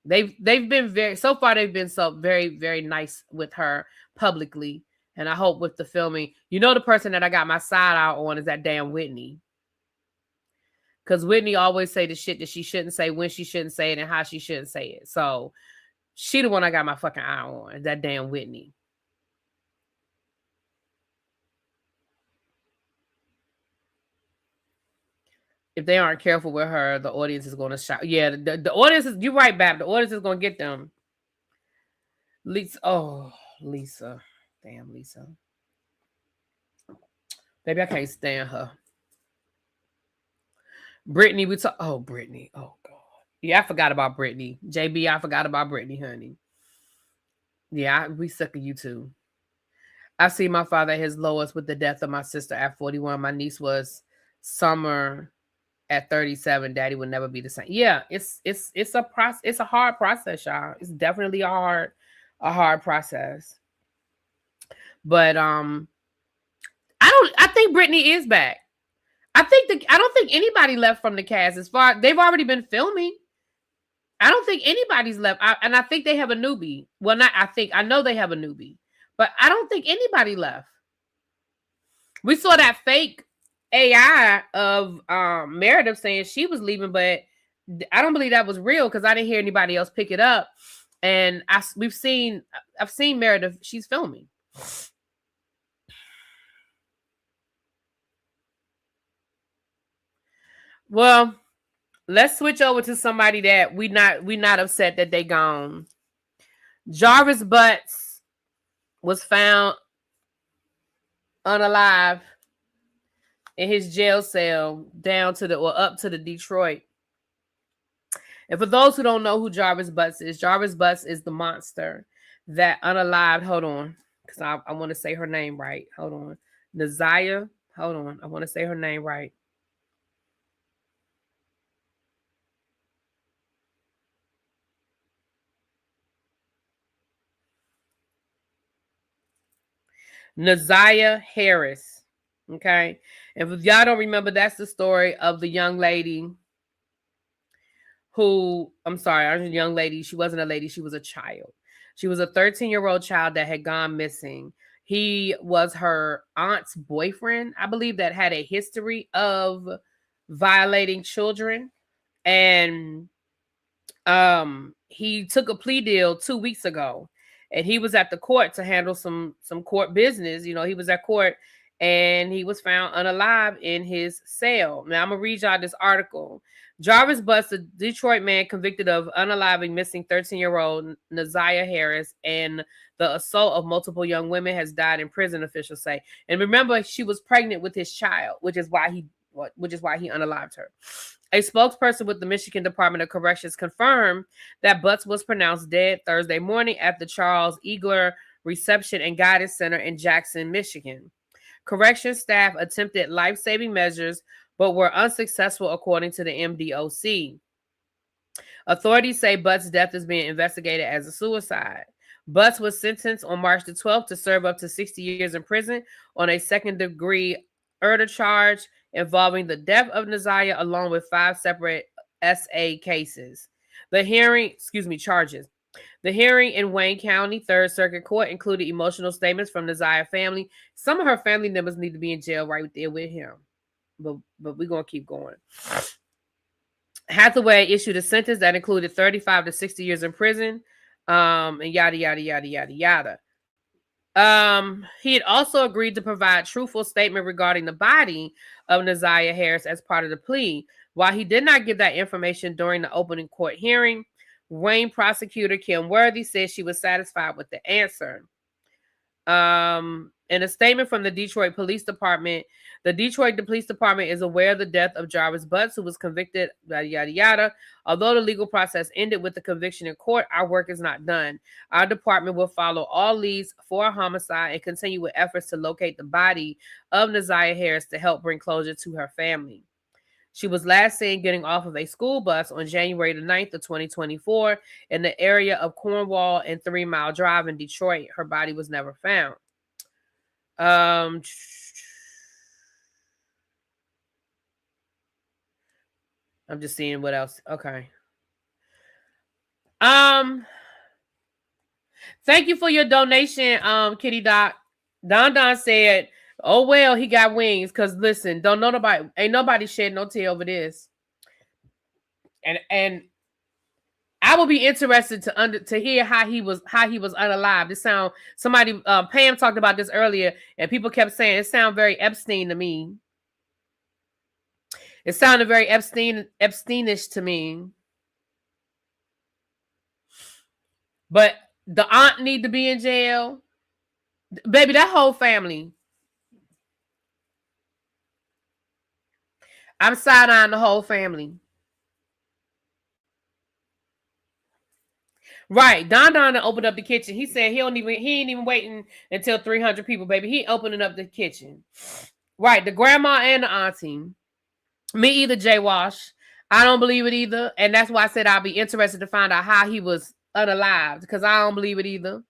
They've been so far they've been so very, very nice with her publicly. And I hope with the filming, the person that I got my side out on is that damn Whitney. Because Whitney always say the shit that she shouldn't say, when she shouldn't say it, and how she shouldn't say it. So she the one I got my fucking eye on, is that damn Whitney. If they aren't careful with her, the audience is going to shout. Yeah, the audience is, you're right, Bab. The audience is going to get them. Lisa. Oh, Lisa. Damn, Lisa. Baby, I can't stand her. Brittany, Brittany. Oh, God. Yeah, I forgot about Brittany. JB, I forgot about Brittany, honey. Yeah, we suck of you too. I see my father at his lowest with the death of my sister at 41. My niece was Summer at 37. Daddy would never be the same. Yeah, it's a process. It's a hard process, y'all. It's definitely a hard process. But I think Brittany is back. I don't think anybody left from the cast. They've already been filming. I don't think anybody's left. And I think they have a newbie. Well, I know they have a newbie, but I don't think anybody left. We saw that fake AI of Meredith saying she was leaving, but I don't believe that was real because I didn't hear anybody else pick it up. And I've seen Meredith. She's filming. Well, let's switch over to somebody that we not upset that they gone. Jarvis Butts was found unalive in his jail cell up to the Detroit. And for those who don't know who Jarvis Butts is the monster that unalived. Hold on, because I want to say her name right. Hold on, Nazaya. Hold on, I want to say her name right. Nazaya Harris. Okay. And if y'all don't remember, that's the story of the young lady who, I'm sorry, I was a young lady. She wasn't a lady. She was a child. She was a 13-year-old child that had gone missing. He was her aunt's boyfriend, I believe, that had a history of violating children. And he took a plea deal 2 weeks ago. And he was at the court to handle some court business. He was at court and he was found unalive in his cell. Now, I'm going to read y'all this article. Jarvis Butts, a Detroit man convicted of unaliving missing 13-year-old Nazaya Harris and the assault of multiple young women, has died in prison, officials say. And remember, she was pregnant with his child, which is why which is why he unalived her. A spokesperson with the Michigan Department of Corrections confirmed that Butts was pronounced dead Thursday morning at the Charles Eagler Reception and Guidance Center in Jackson, Michigan. Corrections staff attempted life-saving measures, but were unsuccessful, according to the MDOC. Authorities say Butts' death is being investigated as a suicide. Butts was sentenced on March the 12th to serve up to 60 years in prison on a second-degree murder charge involving the death of Naziah, along with 5 separate SA cases. Charges. The hearing in Wayne County 3rd Circuit Court included emotional statements from Naziah's family. Some of her family members need to be in jail right there with him. But we're going to keep going. Hathaway issued a sentence that included 35 to 60 years in prison, and yada, yada, yada, yada, yada. He had also agreed to provide truthful statement regarding the body of Naziah Harris as part of the plea. While he did not give that information during the opening court hearing, Wayne prosecutor Kim Worthy said she was satisfied with the answer. In a statement from the Detroit Police Department, the Detroit Police Department is aware of the death of Jarvis Butts, who was convicted, yada, yada, yada. Although the legal process ended with the conviction in court, our work is not done. Our department will follow all leads for a homicide and continue with efforts to locate the body of Naziah Harris to help bring closure to her family. She was last seen getting off of a school bus on January the 9th of 2024 in the area of Cornwall and 3 Mile Drive in Detroit. Her body was never found. I'm just seeing what else. Okay. Thank you for your donation, Kitty Doc. Don said, oh, well, he got wings. Because, listen, ain't nobody shed no tear over this. And I would be interested to hear how he was unalived. It sound somebody Pam talked about this earlier, and people kept saying it sounded very Epstein to me. It sounded very Epsteinish to me. But the aunt need to be in jail. Baby, that whole family. I'm side-eyeing the whole family. Right. Don opened up the kitchen. He said he ain't even waiting until 300 people, baby. He opening up the kitchen. Right. The grandma and the auntie. Me either, Jay Wash. I don't believe it either. And that's why I said I'll be interested to find out how he was unalived, because I don't believe it either.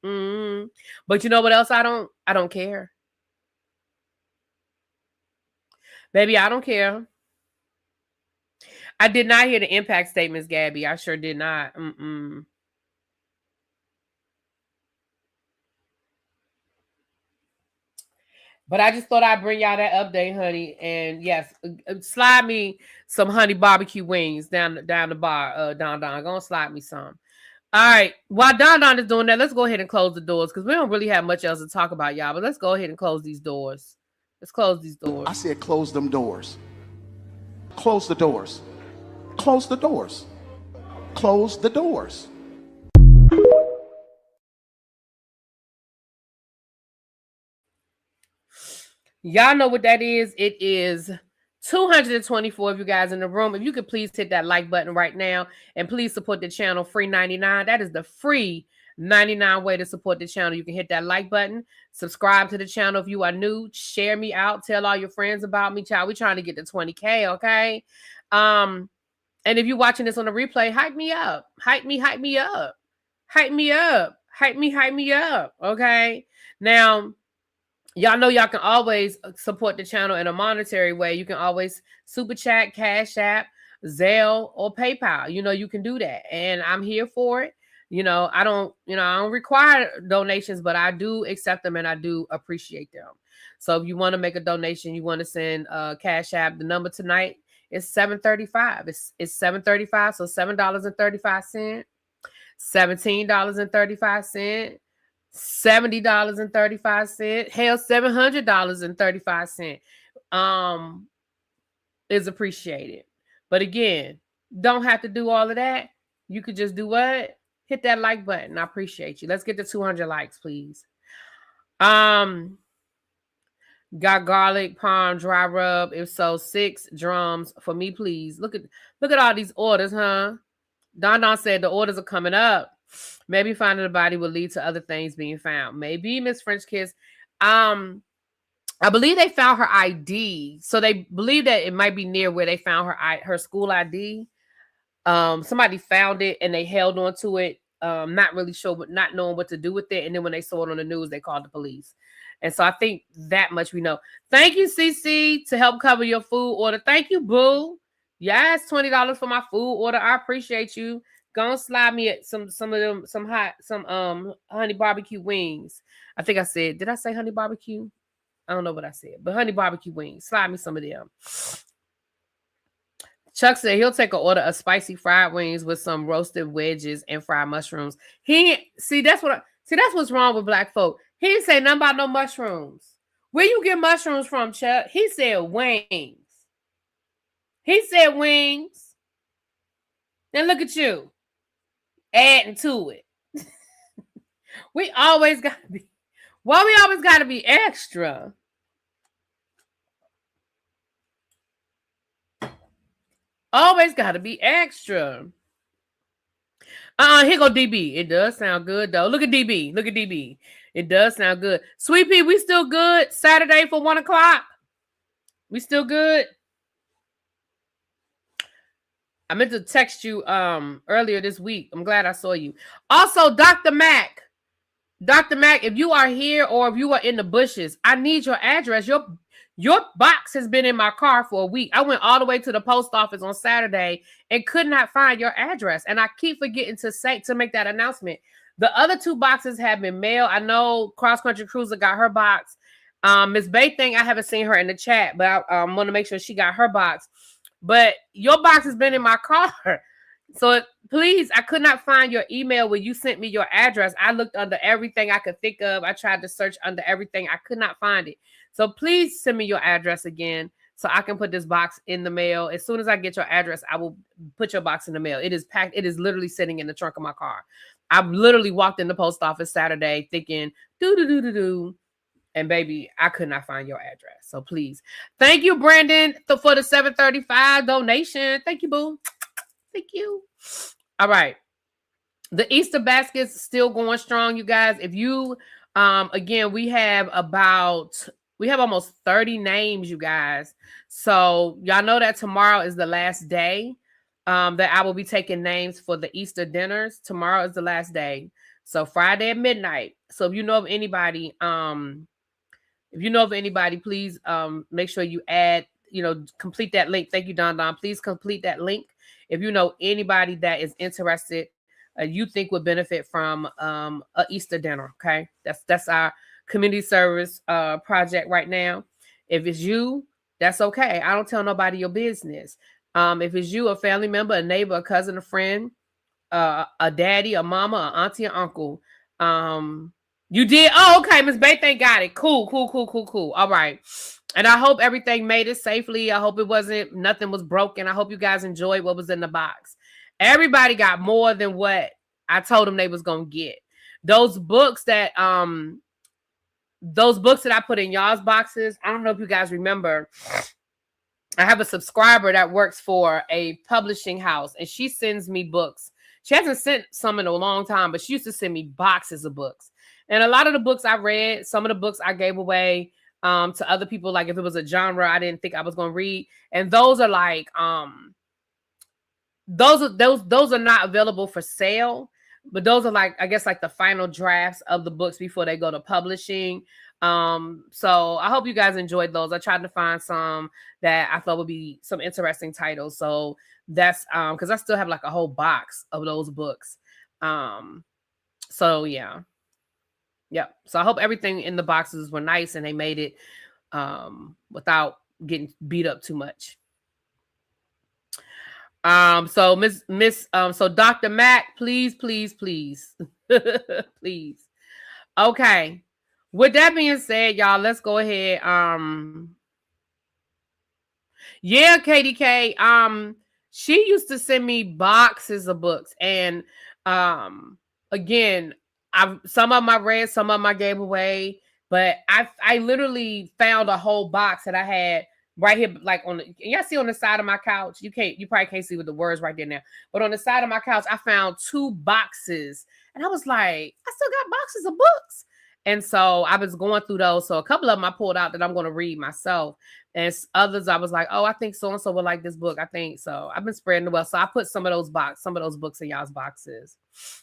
Mm-hmm. But you know what else I don't care. Baby, I don't care. I did not hear the impact statements, Gabby. I sure did not. But I just thought I'd bring y'all that update, honey. And yes, slide me some honey barbecue wings down the bar, Don. Gonna slide me some. All right. While Don is doing that, let's go ahead and close the doors, because we don't really have much else to talk about, y'all. But let's go ahead and close these doors. Let's close these doors. I said close them doors. Close the doors. Close the doors. Close the doors. Y'all know what that is. It is 224 of you guys in the room. If you could please hit that like button right now and please support the channel, free 99. That is the free 99 way to support the channel. You can hit that like button, subscribe to the channel if you are new, share me out, tell all your friends about me, child. We're trying to get to 20K, okay? And if you're watching this on the replay, hype me up. Hype me up. Hype me up. Hype me up, okay? Now, y'all know y'all can always support the channel in a monetary way. You can always super chat, Cash App, Zelle, or PayPal. You know, you can do that. And I'm here for it. I don't require donations, but I do accept them and I do appreciate them. So if you want to make a donation, you want to send Cash App, the number tonight is $7.35. It's $7.35, so $7.35, $17.35. $70.35, hell, $700.35 is appreciated. But again, don't have to do all of that. You could just do what? Hit that like button. I appreciate you. Let's get to 200 likes, please. Got garlic, palm, dry rub. If so, 6 drums for me, please. Look at all these orders, huh? Don said the orders are coming up. Maybe finding the body will lead to other things being found. Maybe Miss French Kiss. I believe they found her ID, so they believe that it might be near where they found her school ID. Somebody found it and they held on to it. Not really sure, but not knowing what to do with it. And then when they saw it on the news, they called the police. And so I think that much we know. Thank you, CC, to help cover your food order. Thank you, Boo. Yes, $20 for my food order. I appreciate you. Go and slide me at some honey barbecue wings. I think I said, did I say honey barbecue? I don't know what I said, but honey barbecue wings. Slide me some of them. Chuck said he'll take an order of spicy fried wings with some roasted wedges and fried mushrooms. That's what's wrong with black folk. He didn't say nothing about no mushrooms. Where you get mushrooms from, Chuck? He said wings. He said wings. Now look at you adding to it. We always gotta be. Why we always gotta be extra? Always gotta be extra. Here go DB. It does sound good though. Look at DB. Look at DB. It does sound good. Sweet Pea, we still good? Saturday for 1 o'clock? We still good? I meant to text you earlier this week. I'm glad I saw you. Also, Dr. Mac. Dr. Mac, if you are here or if you are in the bushes, I need your address. Your box has been in my car for a week. I went all the way to the post office on Saturday and could not find your address. And I keep forgetting to make that announcement. The other 2 boxes have been mailed. I know Cross Country Cruiser got her box. Miss Bay thing, I haven't seen her in the chat, but I want to make sure she got her box. But your box has been in my car. So please, I could not find your email where you sent me your address. I looked under everything I could think of. I tried to search under everything. I could not find it. So please send me your address again so I can put this box in the mail. As soon as I get your address, I will put your box in the mail. It is packed. It is literally sitting in the trunk of my car. I literally walked in the post office Saturday thinking, do. And baby, I could not find your address. So please. Thank you, Brandon, for the $7.35 donation. Thank you, boo. Thank you. All right. The Easter basket's still going strong, you guys. If you, again, we have almost 30 names, you guys. So y'all know that tomorrow is the last day that I will be taking names for the Easter dinners. Tomorrow is the last day. So Friday at midnight. So if you know of anybody, please make sure you add, complete that link. Thank you, Don. Please complete that link. If you know anybody that is interested, you think would benefit from a Easter dinner, okay? That's our community service project right now. If it's you, that's okay. I don't tell nobody your business. If it's you, a family member, a neighbor, a cousin, a friend, a daddy, a mama, an auntie, an uncle, you did? Oh, okay. Miss Bay, thank got it. Cool. All right. And I hope everything made it safely. I hope nothing was broken. I hope you guys enjoyed what was in the box. Everybody got more than what I told them they was going to get. Those books that I put in y'all's boxes, I don't know if you guys remember. I have a subscriber that works for a publishing house and she sends me books. She hasn't sent some in a long time, but she used to send me boxes of books. And a lot of the books I read, some of the books I gave away to other people, like if it was a genre I didn't think I was going to read. And those are like, those are not available for sale, but those are like, I guess like the final drafts of the books before they go to publishing. So I hope you guys enjoyed those. I tried to find some that I thought would be some interesting titles. So that's because I still have like a whole box of those books. So yeah. Yep. So I hope everything in the boxes were nice and they made it without getting beat up too much. So so Dr. Mac, please. Please. Okay. With that being said, y'all, let's go ahead. Yeah, KDK. She used to send me boxes of books. And again, some of them I read, some of them I gave away. But I literally found a whole box that I had right here, like on the, y'all see on the side of my couch. You probably can't see with the words right there now, but on the side of my couch, I found 2 boxes, and I was like, I still got boxes of books. And so I was going through those. So a couple of them I pulled out that I'm going to read myself. And others I was like, oh, I think so-and-so would like this book. I think so. I've been spreading the wealth. So I put some of those books in y'all's boxes.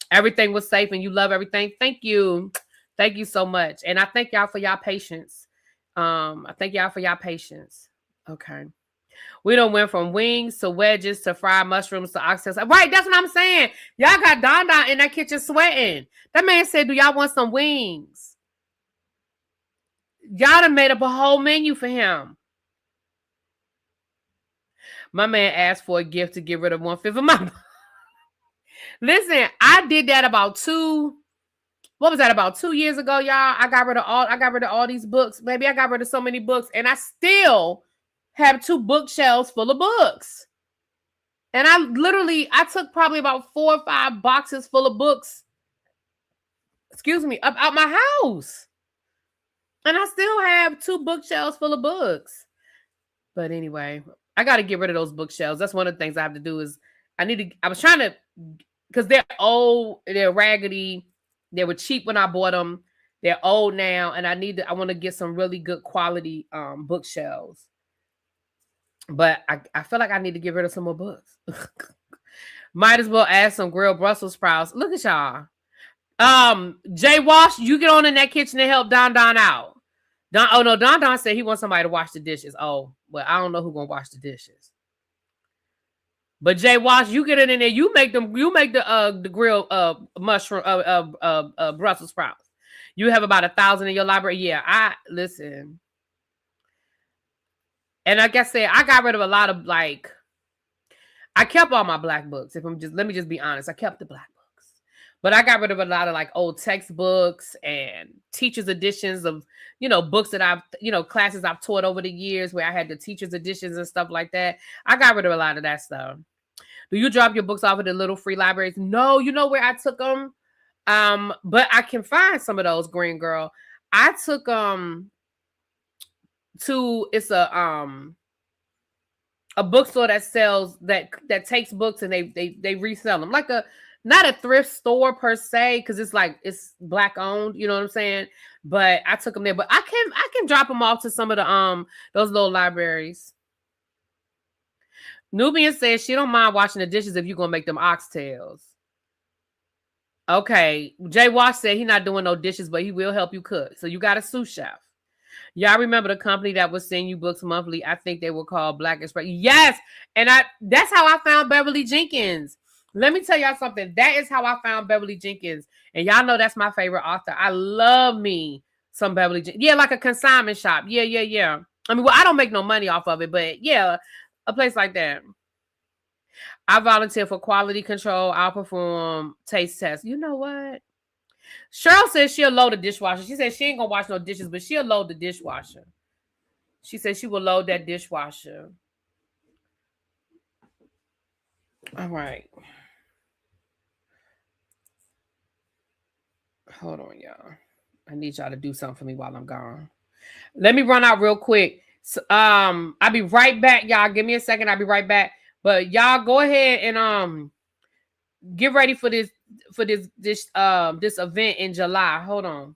Everything was safe and you love everything. Thank you. Thank you so much. And I thank y'all for y'all patience. I thank y'all for y'all patience. Okay. We done went from wings to wedges to fried mushrooms to oxtails. Right, that's what I'm saying. Y'all got Don in that kitchen sweating. That man said, do y'all want some wings? Y'all done made up a whole menu for him. My man asked for a gift to get rid of 1/5 of my... Listen, I did that about 2 years ago, y'all? I got rid of all these books. Maybe I got rid of so many books, and I still have 2 bookshelves full of books. And I took probably about 4 or 5 boxes full of books, up out my house. And I still have 2 bookshelves full of books. But anyway, I got to get rid of those bookshelves. That's one of the things I have to do is I was trying to, because they're old, they're raggedy. They were cheap when I bought them. They're old now. And I want to get some really good quality bookshelves. But I feel like I need to get rid of some more books. Might as well add some grilled Brussels sprouts. Look at y'all. Jay Wash, you get on in that kitchen and help Don out. Don said he wants somebody to wash the dishes. Oh, well, I don't know who's gonna wash the dishes. But Jay Wash, you get it in there. You make the grilled mushroom Brussels sprouts. You have about 1,000 in your library. Yeah, listen. And like I said, I got rid of a lot of I kept all my black books. Let me just be honest. I kept the black books. But I got rid of a lot of old textbooks and teachers' editions of, books that I've, classes I've taught over the years where I had the teachers' editions and stuff like that. I got rid of a lot of that stuff. Do you drop your books off at the little free libraries? No, you know where I took them? But I can find some of those, Green Girl. I took it's a bookstore that sells that takes books and they resell them, not a thrift store per se, because it's black owned, you know what I'm saying? But I took them there. But I can drop them off to some of the those little libraries. Nubian says she don't mind washing the dishes if you're gonna make them oxtails. Okay, Jay Wash said he's not doing no dishes, but he will help you cook. So you got a sous chef. Y'all remember the company that was sending you books monthly? I think they were called Black Express. Yes, and that's how I found Beverly Jenkins. Let me tell y'all something. That is how I found Beverly Jenkins. And y'all know that's my favorite author. I love me some Beverly Jenkins. Yeah, like a consignment shop. Yeah. I mean, well, I don't make no money off of it, but yeah, a place like that. I volunteer for quality control. I'll perform taste tests. You know what? Cheryl says she'll load the dishwasher. She said she ain't gonna wash no dishes, but she'll load the dishwasher. She said she will load that dishwasher. All right. Hold on, y'all. I need y'all to do something for me while I'm gone. Let me run out real quick. So, I'll be right back, y'all. Give me a second. I'll be right back. But y'all go ahead and get ready for this event in July. Hold on.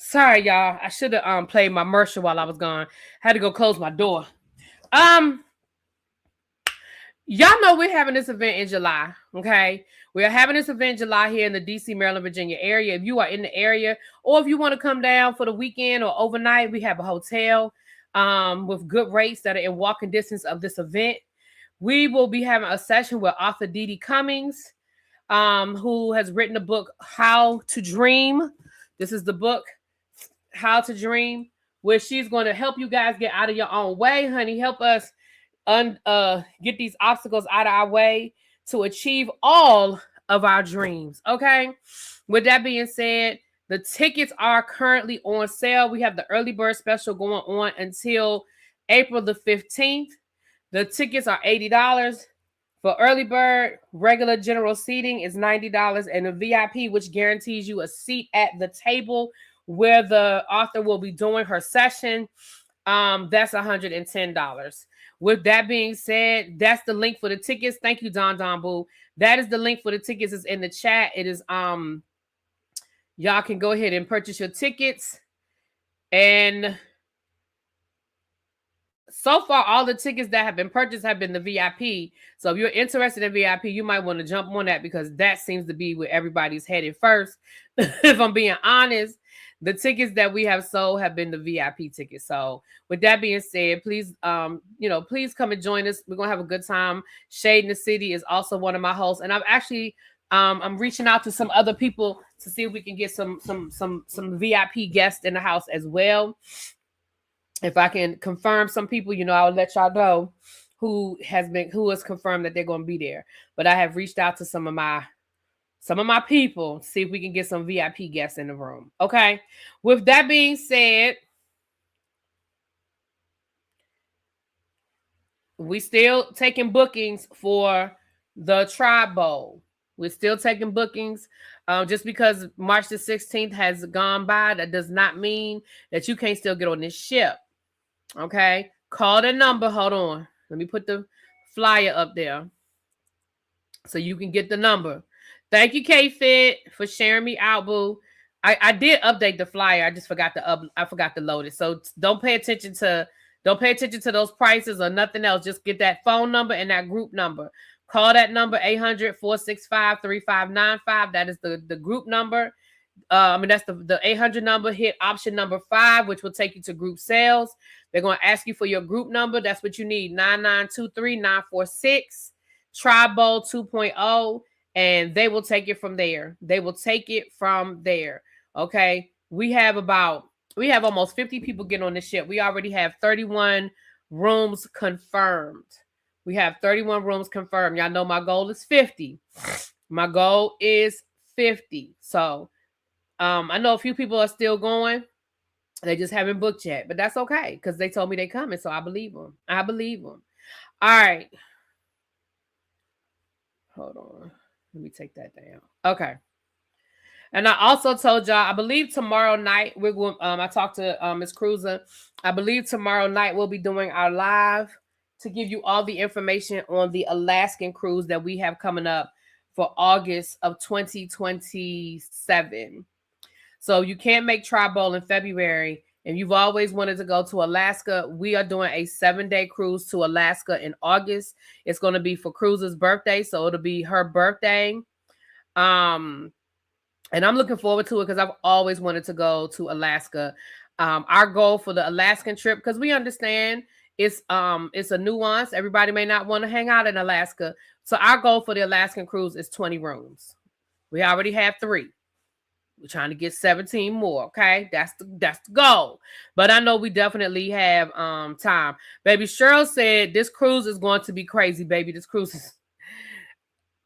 Sorry, y'all. I should have played my commercial while I was gone. Had to go close my door. Y'all know we're having this event in July. Okay, we are having this event in July here in the DC, Maryland, Virginia area. If you are in the area, or if you want to come down for the weekend or overnight, we have a hotel with good rates that are in walking distance of this event. We will be having a session with author Dee Cummings, who has written a book, How to Dream. This is the book, How to Dream, where she's going to help you guys get out of your own way, honey. Help us get these obstacles out of our way to achieve all of our dreams. Okay. With that being said, the tickets are currently on sale. We have the early bird special going on until April the 15th. The tickets are $80. For early bird, regular general seating is $90, and the VIP, which guarantees you a seat at the table where the author will be doing her session, that's $110. With that being said, that's the link for the tickets. Thank you, Don Boo. That is the link for the tickets. It's in the chat. It is y'all can go ahead and purchase your tickets. And so far, all the tickets that have been purchased have been the VIP. So if you're interested in VIP, you might want to jump on that because that seems to be where everybody's headed first. If I'm being honest, the tickets that we have sold have been the VIP tickets. So with that being said, please, please come and join us. We're going to have a good time. Shade in the City is also one of my hosts. And I've actually, I'm reaching out to some other people to see if we can get some VIP guests in the house as well. If I can confirm some people, I'll let y'all know who has confirmed that they're going to be there. But I have reached out to some of my people to see if we can get some VIP guests in the room. Okay. With that being said, we still taking bookings for the Tribe Bowl. We're still taking bookings. Just because March the 16th has gone by, that does not mean that you can't still get on this ship. Okay. Call the number. Hold on. Let me put the flyer up there so you can get the number. Thank you, K-Fit, for sharing me out, boo. I did update the flyer. I just forgot to load it. So don't pay attention to those prices or nothing else. Just get that phone number and that group number. Call that number 800-465-3595. That is the group number. That's the 800 number. Hit option number 5, which will take you to group sales. They're going to ask you for your group number. That's what you need. 9923946 Tribe Bowl 2.0. And they will take it from there. Okay. We have almost 50 people getting on this ship. We already have 31 rooms confirmed. Y'all know my goal is 50. So I know a few people are still going. They just haven't booked yet, but that's okay because they told me they're coming. So I believe them. All right. Hold on. Let me take that down. Okay. And I also told y'all, I believe tomorrow night we're going. I talked to Miss Cruiser. I believe tomorrow night we'll be doing our live to give you all the information on the Alaskan cruise that we have coming up for August of 2027. So you can't make Tribe Bowl in February. And you've always wanted to go to Alaska. We are doing a 7-day cruise to Alaska in August. It's going to be for Cruiser's birthday. So it'll be her birthday. And I'm looking forward to it because I've always wanted to go to Alaska. Our goal for the Alaskan trip, because we understand it's a nuance. Everybody may not want to hang out in Alaska. So our goal for the Alaskan cruise is 20 rooms. We already have 3. We're trying to get 17 more. Okay. That's the goal. But I know we definitely have time. Baby Cheryl said this cruise is going to be crazy, baby. This cruise is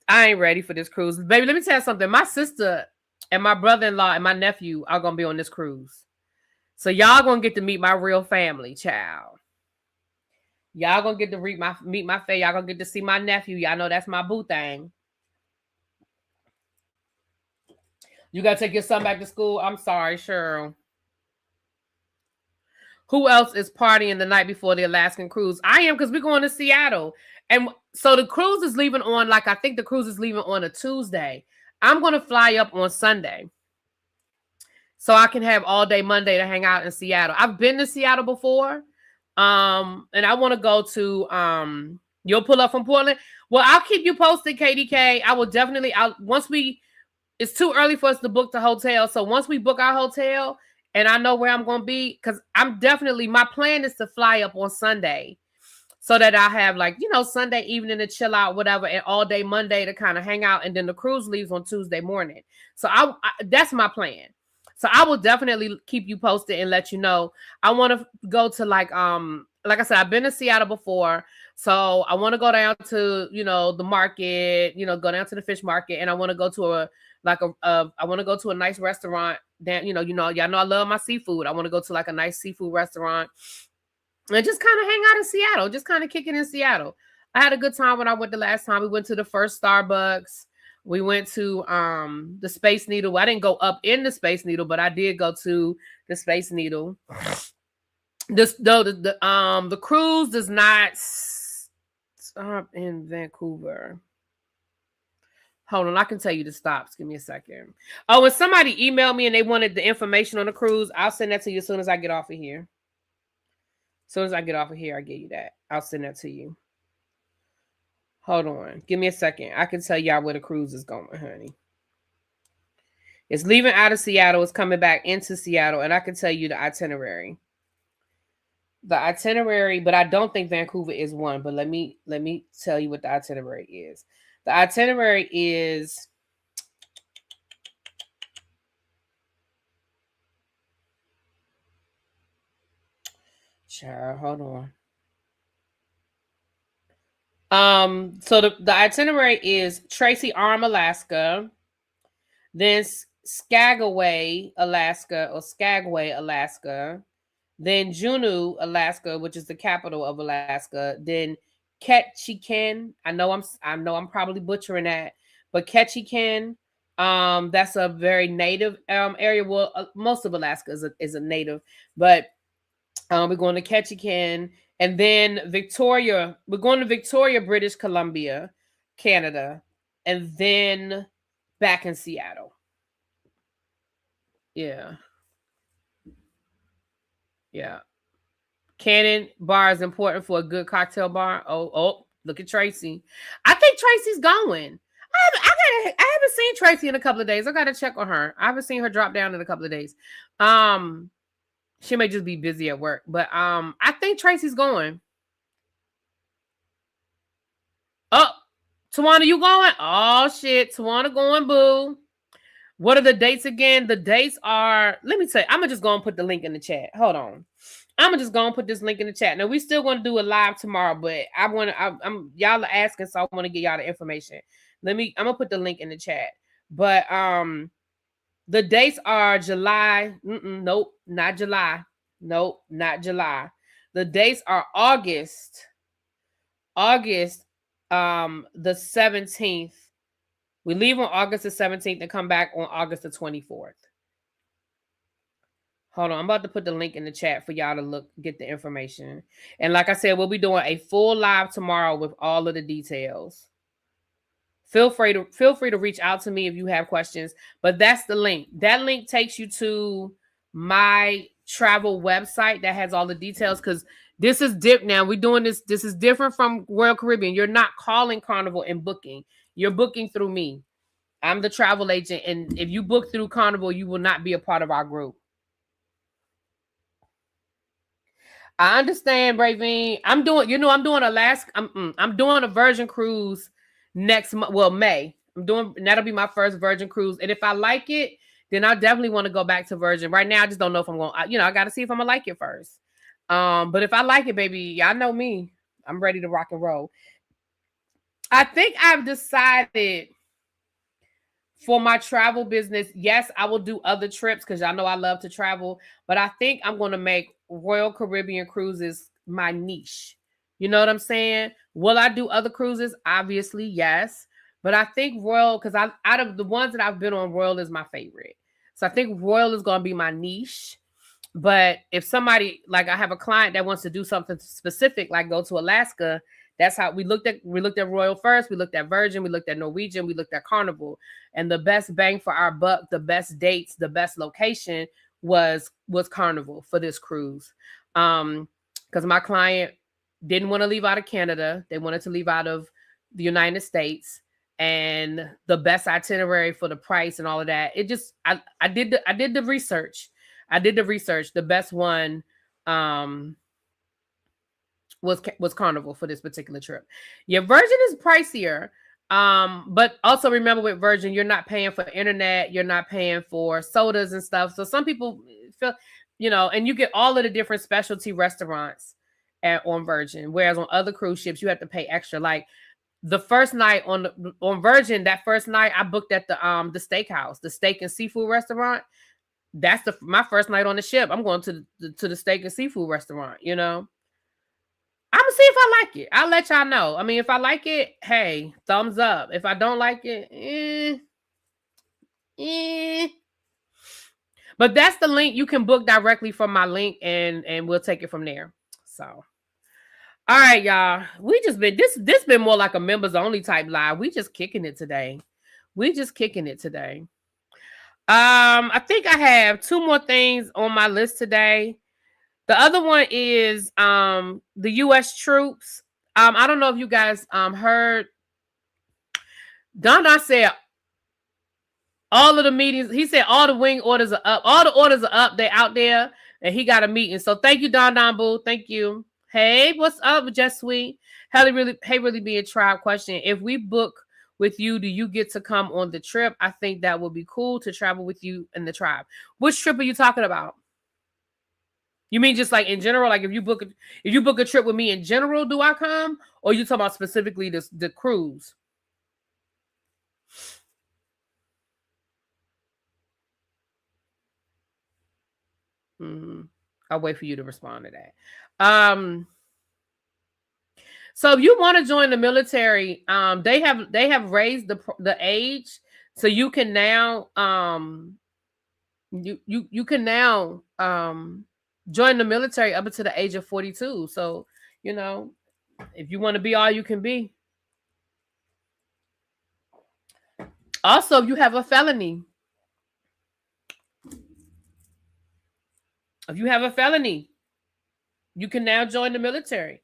I ain't ready for this cruise. Baby, let me tell you something. My sister and my brother-in-law and my nephew are gonna be on this cruise. So y'all gonna get to meet my real family, child. Y'all gonna get to meet my family. Y'all gonna get to see my nephew. Y'all know that's my boo thing. You got to take your son back to school? I'm sorry, Cheryl. Who else is partying the night before the Alaskan cruise? I am, because we're going to Seattle. And so the cruise is leaving on, I think the cruise is leaving on a Tuesday. I'm going to fly up on Sunday. so I can have all day Monday to hang out in Seattle. I've been to Seattle before. And I want to go to you'll pull up from Portland. Well, I'll keep you posted, KDK. I will definitely it's too early for us to book the hotel. So once we book our hotel and I know where I'm gonna be, because my plan is to fly up on Sunday so that I have Sunday evening to chill out, whatever, and all day Monday to kind of hang out, and then the cruise leaves on Tuesday morning. So that's my plan. So I will definitely keep you posted and let you know. I want to go to like I said, I've been to Seattle before, so I want to go down to the market, go down to the fish market, and I want to go to I want to go to a nice restaurant. Y'all know I love my seafood. I want to go to like a nice seafood restaurant and just kind of hang out in Seattle, just kind of kick it in Seattle. I had a good time when I went the last time. We went to the first Starbucks. We went to the Space Needle. I didn't go up in the Space Needle, but I did go to the Space Needle. The cruise does not stop in Vancouver. Hold on, I can tell you the stops. Give me a second. Oh, when somebody emailed me and they wanted the information on the cruise, I'll send that to you as soon as I get off of here. As soon as I get off of here, I'll get you that. I'll send that to you. Hold on. Give me a second. I can tell y'all where the cruise is going, honey. It's leaving out of Seattle. It's coming back into Seattle. And I can tell you the itinerary. But I don't think Vancouver is one. But let me tell you what the itinerary is. The itinerary is... Child, hold on. So the itinerary is Tracy Arm, Alaska, then Skagway, Alaska, then Juneau, Alaska, which is the capital of Alaska, then Ketchikan. I know I'm probably butchering that, but Ketchikan, that's a very native area. Well, most of Alaska is a native, but we're going to Ketchikan. And then Victoria, we're going to Victoria, British Columbia, Canada, and then back in Seattle. Yeah. Cannon bar is important for a good cocktail bar. Oh, look at Tracy. I think Tracy's going. I haven't seen Tracy in a couple of days. I got to check on her. I haven't seen her drop down in a couple of days. She may just be busy at work, but I think Tracy's going. Oh, Tawana, you going? Oh shit, Tawana going, boo. What are the dates again? The dates are, let me tell you, I'm gonna just go and put the link in the chat. Hold on. I'm gonna just go and put this link in the chat. Now we still gonna do a live tomorrow, but I'm y'all are asking, so I want to get y'all the information. I'm gonna put the link in the chat. But the dates are July. Nope, not July. Nope, not July. The dates are August the 17th. We leave on August the 17th and come back on August the 24th. Hold on, I'm about to put the link in the chat for y'all to get the information. And like I said, we'll be doing a full live tomorrow with all of the details. Feel free to reach out to me if you have questions. But that's the link. That link takes you to my travel website that has all the details, because this is now we're doing this. This is different from Royal Caribbean. You're not calling Carnival and booking. You're booking through me. I'm the travel agent, and if you book through Carnival, you will not be a part of our group. I understand, Bravine. I'm doing Alaska. I'm doing a Virgin cruise next month. Well, May. That'll be my first Virgin cruise, and if I like it, then I definitely want to go back to Virgin. Right now, I just don't know if I'm going. I got to see if I'm gonna like it first. But if I like it, baby, y'all know me. I'm ready to rock and roll. I think I've decided for my travel business, yes, I will do other trips because y'all know I love to travel. But I think I'm going to make Royal Caribbean cruises my niche. You know what I'm saying? Will I do other cruises? Obviously, yes. But I think Royal, because out of the ones that I've been on, Royal is my favorite. So I think Royal is going to be my niche. But if somebody, like I have a client that wants to do something specific, like go to Alaska, That's how we looked at Royal first, we looked at Virgin, we looked at Norwegian, we looked at Carnival. And the best bang for our buck, the best dates, the best location was Carnival for this cruise. Because my client didn't want to leave out of Canada. They wanted to leave out of the United States. And the best itinerary for the price and all of that. It just I did the research. The best one was Carnival for this particular trip. Yeah, Virgin is pricier. But also remember with Virgin, you're not paying for internet, you're not paying for sodas and stuff. So some people feel, and you get all of the different specialty restaurants on Virgin. Whereas on other cruise ships, you have to pay extra. Like the first night on Virgin, that first night I booked at the steakhouse, the steak and seafood restaurant. That's my first night on the ship. I'm going to the steak and seafood restaurant, I'm gonna see if I like it. I'll let y'all know. I mean, if I like it, hey, thumbs up. If I don't like it, But that's the link. You can book directly from my link and we'll take it from there. So all right, y'all. We just been this been more like a members only type live. We just kicking it today. I think I have 2 more things on my list today. The other one is the U.S. troops. I don't know if you guys heard. Don said all of the meetings. He said all the wing orders are up. All the orders are up. They're out there, and he got a meeting. So thank you, Don Boo. Thank you. Hey, what's up, Just Sweet? Really be a tribe question. If we book with you, do you get to come on the trip? I think that would be cool to travel with you and the tribe. Which trip are you talking about? You mean just like in general? Like if you book a trip with me in general, do I come? Or you talking about specifically the cruise? I'll wait for you to respond to that. So if you want to join the military, they have raised the age, so you can now you can now join the military up until the age of 42. So if you want to be all you can be. Also, if you have a felony. If you have a felony, you can now join the military.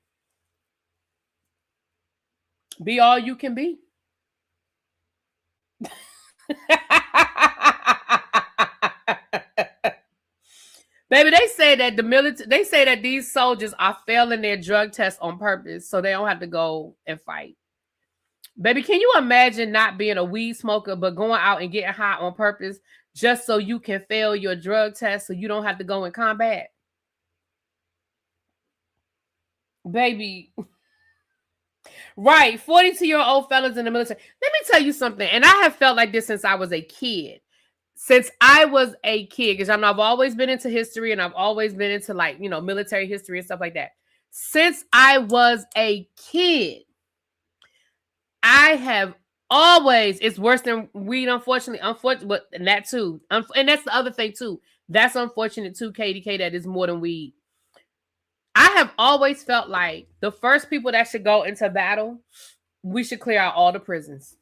Be all you can be. Baby, they say that these soldiers are failing their drug tests on purpose so they don't have to go and fight. Baby, can you imagine not being a weed smoker but going out and getting high on purpose just so you can fail your drug test so you don't have to go in combat? Baby. Right, 42-year-old fellas in the military. Let me tell you something, and I have felt like this since I was a kid. Because I know I've always been into history and I've always been into military history and stuff like that. Since I was a kid, I have always, it's worse than weed, unfortunately, but and that too. And that's the other thing too. That's unfortunate too, KDK, that is more than weed. I have always felt like the first people that should go into battle, we should clear out all the prisons.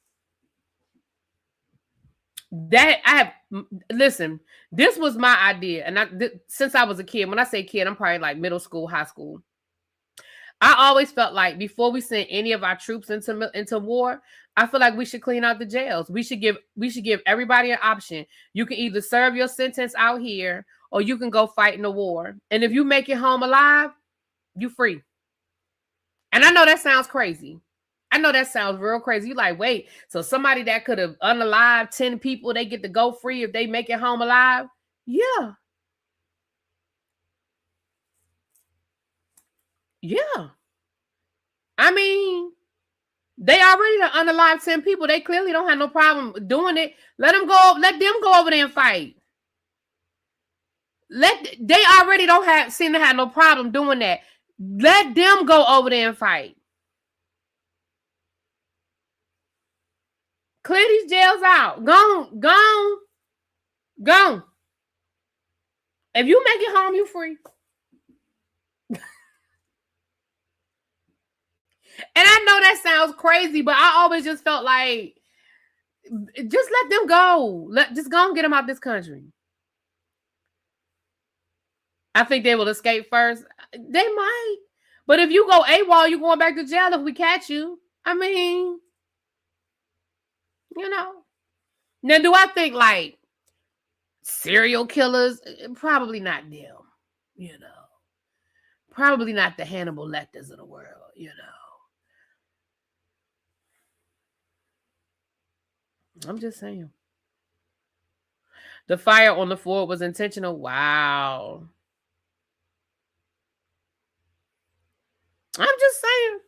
Listen, this was my idea. And since I was a kid, when I say kid, I'm probably like middle school, high school. I always felt like before we send any of our troops into war, I feel like we should clean out the jails. We should give everybody an option. You can either serve your sentence out here or you can go fight in the war. And if you make it home alive, you free. And I know that sounds crazy. I know that sounds real crazy. You like, wait, so somebody that could have unalived 10 people, they get to go free if they make it home alive? Yeah. Yeah. I mean, they already unalived 10 people. They clearly don't have no problem doing it. Let them go over there and fight. They already seem to have no problem doing that. Let them go over there and fight. Clear these jails out. Gone. If you make it home, you free. And I know that sounds crazy, but I always just felt like, just let them go. Just go and get them out this country. I think they will escape first. They might. But if you go AWOL, you're going back to jail if we catch you. I mean, you know. Now, do I think like serial killers? Probably not them, you know. Probably not the Hannibal Lecters of the world, you know. I'm just saying. The fire on the Ford was intentional. Wow. I'm just saying.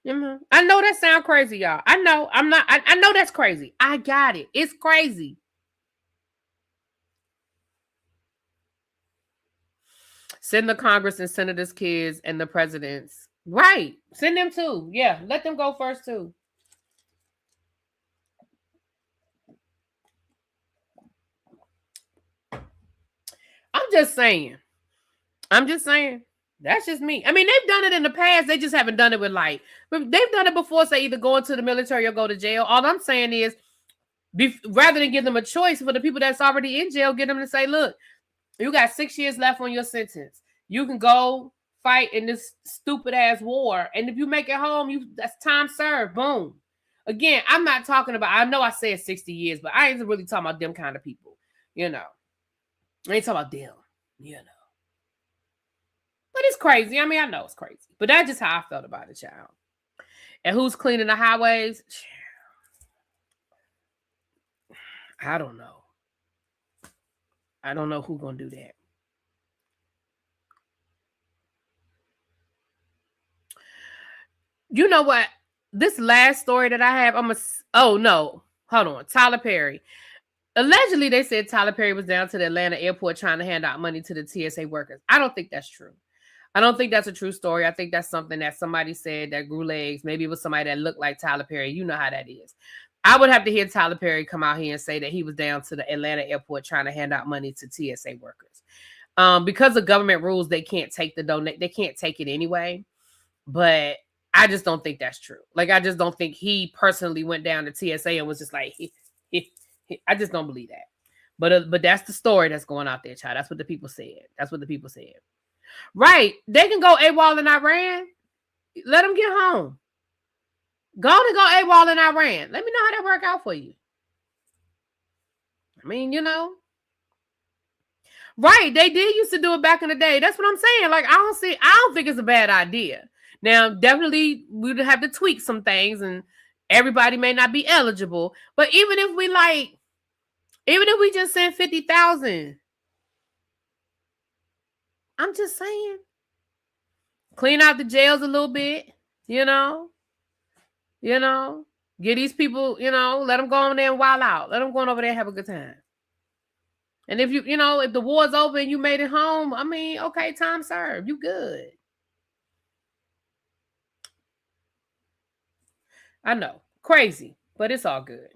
You know, I know that sounds crazy, y'all. I know. I know that's crazy. I got it. It's crazy. Send the Congress and senators' kids and the presidents. Right. Send them too. Yeah. Let them go first too. I'm just saying. That's just me. I mean, they've done it in the past. They just haven't done it with like, but they've done it before, say either go into the military or go to jail. All I'm saying is, rather than give them a choice for the people that's already in jail, get them to say, look, you got 6 years left on your sentence. You can go fight in this stupid ass war. And if you make it home, that's time served. Boom. Again, I'm not talking about, I know I said 60 years, but I ain't really talking about them kind of people. You know. I ain't talking about them. You know. But it's crazy. I mean, I know it's crazy. But that's just how I felt about it, child. And who's cleaning the highways? I don't know. I don't know who's going to do that. You know what? This last story that I have, oh, no. Hold on. Tyler Perry. Allegedly, they said Tyler Perry was down to the Atlanta airport trying to hand out money to the TSA workers. I don't think that's true. I don't think that's a true story. I think that's something that somebody said that grew legs. Maybe it was somebody that looked like Tyler Perry. You know how that is. I would have to hear Tyler Perry come out here and say that he was down to the Atlanta airport trying to hand out money to TSA workers. Because of government rules, they can't take they can't take it anyway. But I just don't think that's true. Like, I just don't think he personally went down to TSA and was just like, I just don't believe that. But that's the story that's going out there, child. That's what the people said. Right. They can go AWOL in Iran. Let them get home. Go AWOL in Iran. Let me know how that work out for you. I mean, you know. Right. They did used to do it back in the day. That's what I'm saying. Like, I don't think it's a bad idea. Now, definitely we would have to tweak some things and everybody may not be eligible. But even if we just send 50,000, I'm just saying, clean out the jails a little bit, you know, get these people, let them go over there and wild out. Let them go over there and have a good time. And if if the war's over and you made it home, I mean, okay, time served. You good. I know. Crazy, but it's all good.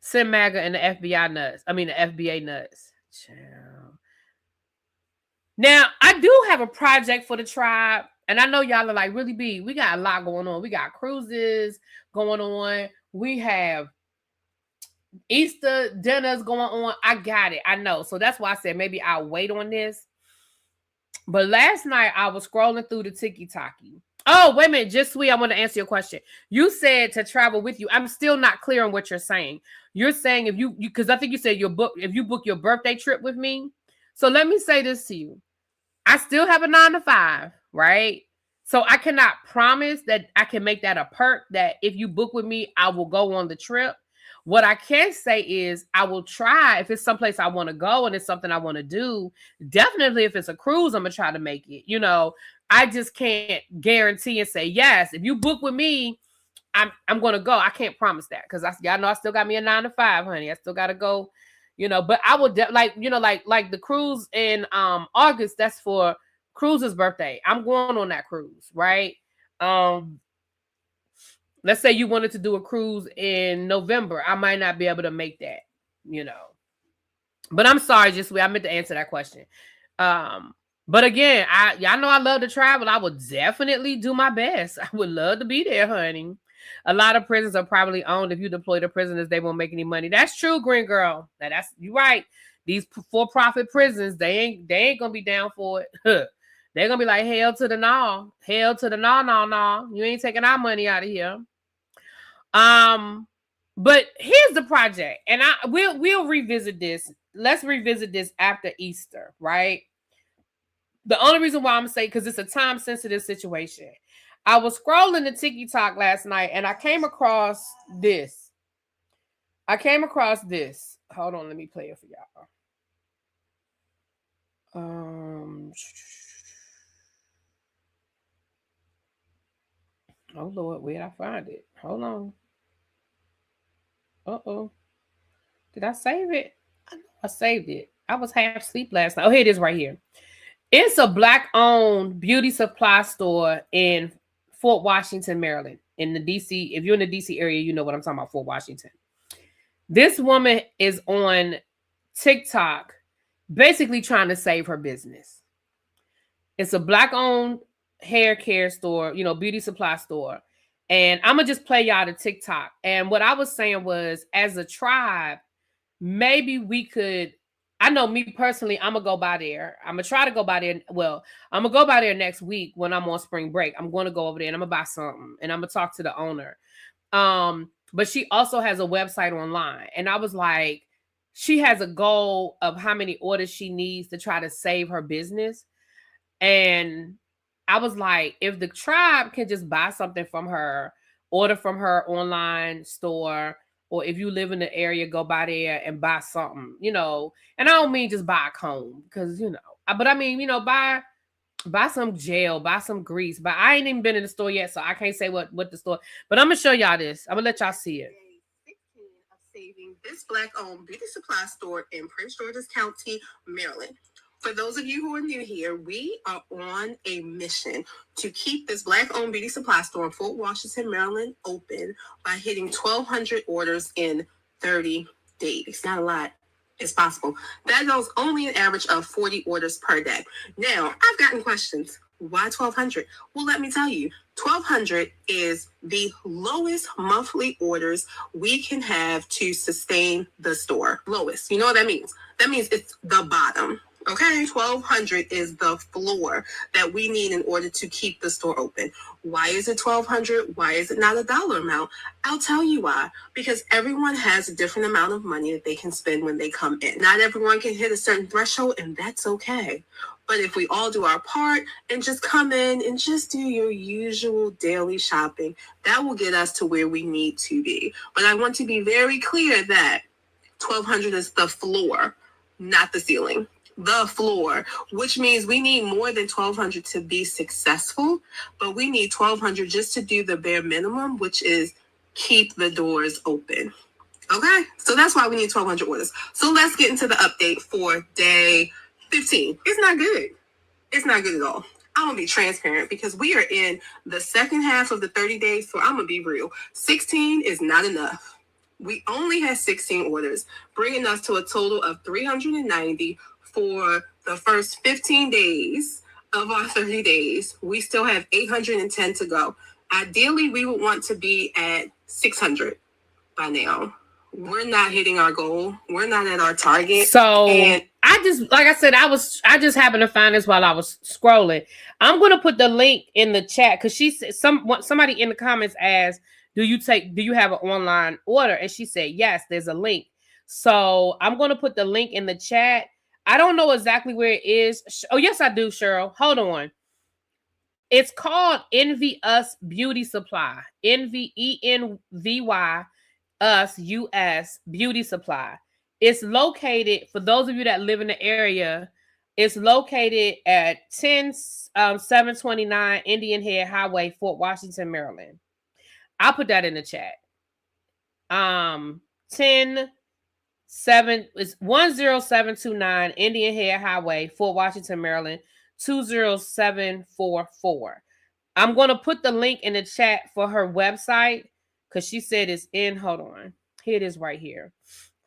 Send MAGA and the FBI nuts. I mean, the FBA nuts. Child. Now, I do have a project for the tribe, and I know y'all are like, really, B, we got a lot going on. We got cruises going on. We have Easter dinners going on. I got it. I know. So that's why I said maybe I'll wait on this. But last night, I was scrolling through the TikTok. Oh, wait a minute. Just sweet. I want to answer your question. You said to travel with you. I'm still not clear on what you're saying. You're saying if you because I think you said if you book your birthday trip with me. So let me say this to you. I still have a 9 to 5, right? So I cannot promise that I can make that a perk that if you book with me, I will go on the trip. What I can say is I will try if it's someplace I want to go and it's something I want to do. Definitely if it's a cruise, I'm going to try to make it. I just can't guarantee and say, yes, if you book with me, I'm going to go. I can't promise that because y'all know I still got me a 9 to 5, honey. I still got to go. But I would like the cruise in August, that's for Cruz's birthday. I'm going on that cruise, right? Let's say you wanted to do a cruise in November. I might not be able to make that, But I'm sorry, I meant to answer that question. But again, y'all know I love to travel. I would definitely do my best. I would love to be there, honey. A lot of prisons are probably owned. If you deploy the prisoners, they won't make any money. That's true, Green Girl. Now that's you right. These for-profit prisons, they ain't gonna be down for it. They're gonna be like, hell to the no, hell to the no. You ain't taking our money out of here. But here's the project, and we'll revisit this. Let's revisit this after Easter, right? The only reason why I'm saying, because it's a time sensitive situation. I was scrolling the TikTok last night and I came across this. Hold on, let me play it for y'all. Oh Lord, where'd I find it? Hold on. Uh-oh. Did I save it? I know I saved it. I was half asleep last night. Oh, here it is right here. It's a Black-owned beauty supply store in Fort Washington, Maryland. In the DC, if you're in the DC area, you know what I'm talking about, Fort Washington. This woman is on TikTok basically trying to save her business. It's a Black-owned hair care store, beauty supply store. And I'm going to just play y'all the TikTok. And what I was saying was, as a tribe, maybe we could, I know me personally, I'm going to go by there. I'm going to try to go by there. Well, I'm going to go by there next week when I'm on spring break. I'm going to go over there and I'm going to buy something. And I'm going to talk to the owner. But she also has a website online. And I was like, she has a goal of how many orders she needs to try to save her business. And I was like, if the tribe can just buy something from her, order from her online store, or if you live in the area, go by there and buy something, and I don't mean just buy a comb because, but I mean, buy some gel, buy some grease, but I ain't even been in the store yet, so I can't say what the store, but I'm going to show y'all this. I'm going to let y'all see it. 16 of saving this Black-owned beauty supply store in Prince George's County, Maryland. For those of you who are new here, we are on a mission to keep this Black-owned beauty supply store in Fort Washington, Maryland open by hitting 1,200 orders in 30 days. Not a lot. It's possible. That goes only an average of 40 orders per day. Now, I've gotten questions. Why 1,200? Well, let me tell you, 1,200 is the lowest monthly orders we can have to sustain the store. Lowest. You know what that means? That means it's the bottom. Okay, 1,200 is the floor that we need in order to keep the store open. Why is it 1,200? Why is it not a dollar amount? I'll tell you why. Because everyone has a different amount of money that they can spend when they come in. Not everyone can hit a certain threshold, and that's okay. But if we all do our part and just come in and just do your usual daily shopping, that will get us to where we need to be. But I want to be very clear that 1,200 is the floor, not the ceiling. The floor, which means we need more than 1,200 to be successful, but we need 1,200 just to do the bare minimum, which is keep the doors open. Okay, so that's why we need 1,200 orders. So let's get into the update for day 15. It's not good. It's not good at all. I'm going to be transparent because we are in the second half of the 30 days, so I'm going to be real. 16 is not enough. We only had 16 orders, bringing us to a total of 390 for the first 15 days of our 30 days. We still have 810 to go. Ideally, we would want to be at 600 by now. We're not hitting our goal. We're not at our target. So I just, like I said, I just happened to find this while I was scrolling. I'm going to put the link in the chat because she said, somebody in the comments asked, do you have an online order? And she said, yes, there's a link. So I'm going to put the link in the chat. I don't know exactly where it is. Oh, yes, I do, Cheryl. Hold on. It's called Envy Us Beauty Supply. ENVY Us US Beauty Supply. It's located, for those of you that live in the area, it's located at 10729 Indian Head Highway, Fort Washington, Maryland. I'll put that in the chat. 10729 Indian Head Highway, Fort Washington, Maryland, 20744. I'm going to put the link in the chat for her website because she said it's in. Hold on. Here it is right here.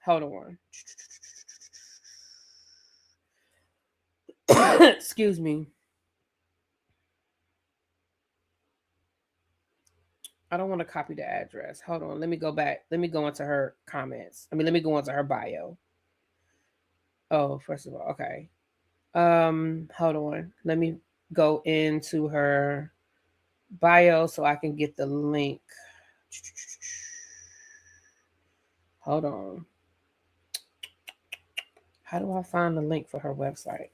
Hold on. Excuse me. I don't want to copy the address. Hold on. Let me go back. Let me go into her comments. Let me go into her bio. Oh, first of all, okay. Hold on. Let me go into her bio so I can get the link. Hold on. How do I find the link for her website?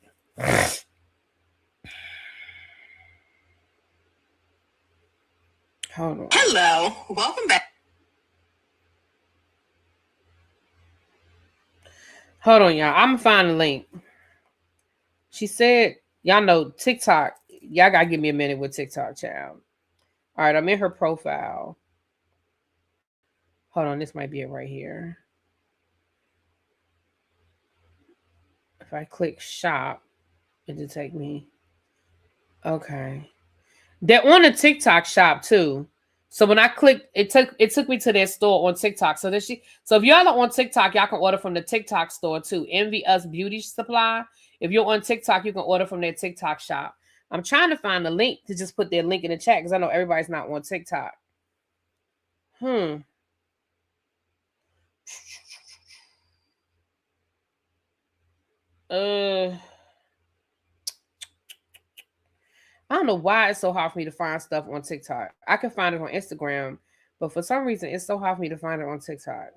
Hold on. Hello, welcome back. Hold on, y'all. I'm gonna find the link. She said, y'all know TikTok. Y'all gotta give me a minute with TikTok, child. All right, I'm in her profile. Hold on, this might be it right here. If I click shop, it'll take me. Okay. They're on a TikTok shop too. So when I clicked, it took me to their store on TikTok. So if y'all are on TikTok, y'all can order from the TikTok store too. Envy Us Beauty Supply. If you're on TikTok, you can order from their TikTok shop. I'm trying to find the link to just put their link in the chat because I know everybody's not on TikTok. I don't know why it's so hard for me to find stuff on TikTok. I can find it on Instagram, but for some reason, it's so hard for me to find it on TikTok.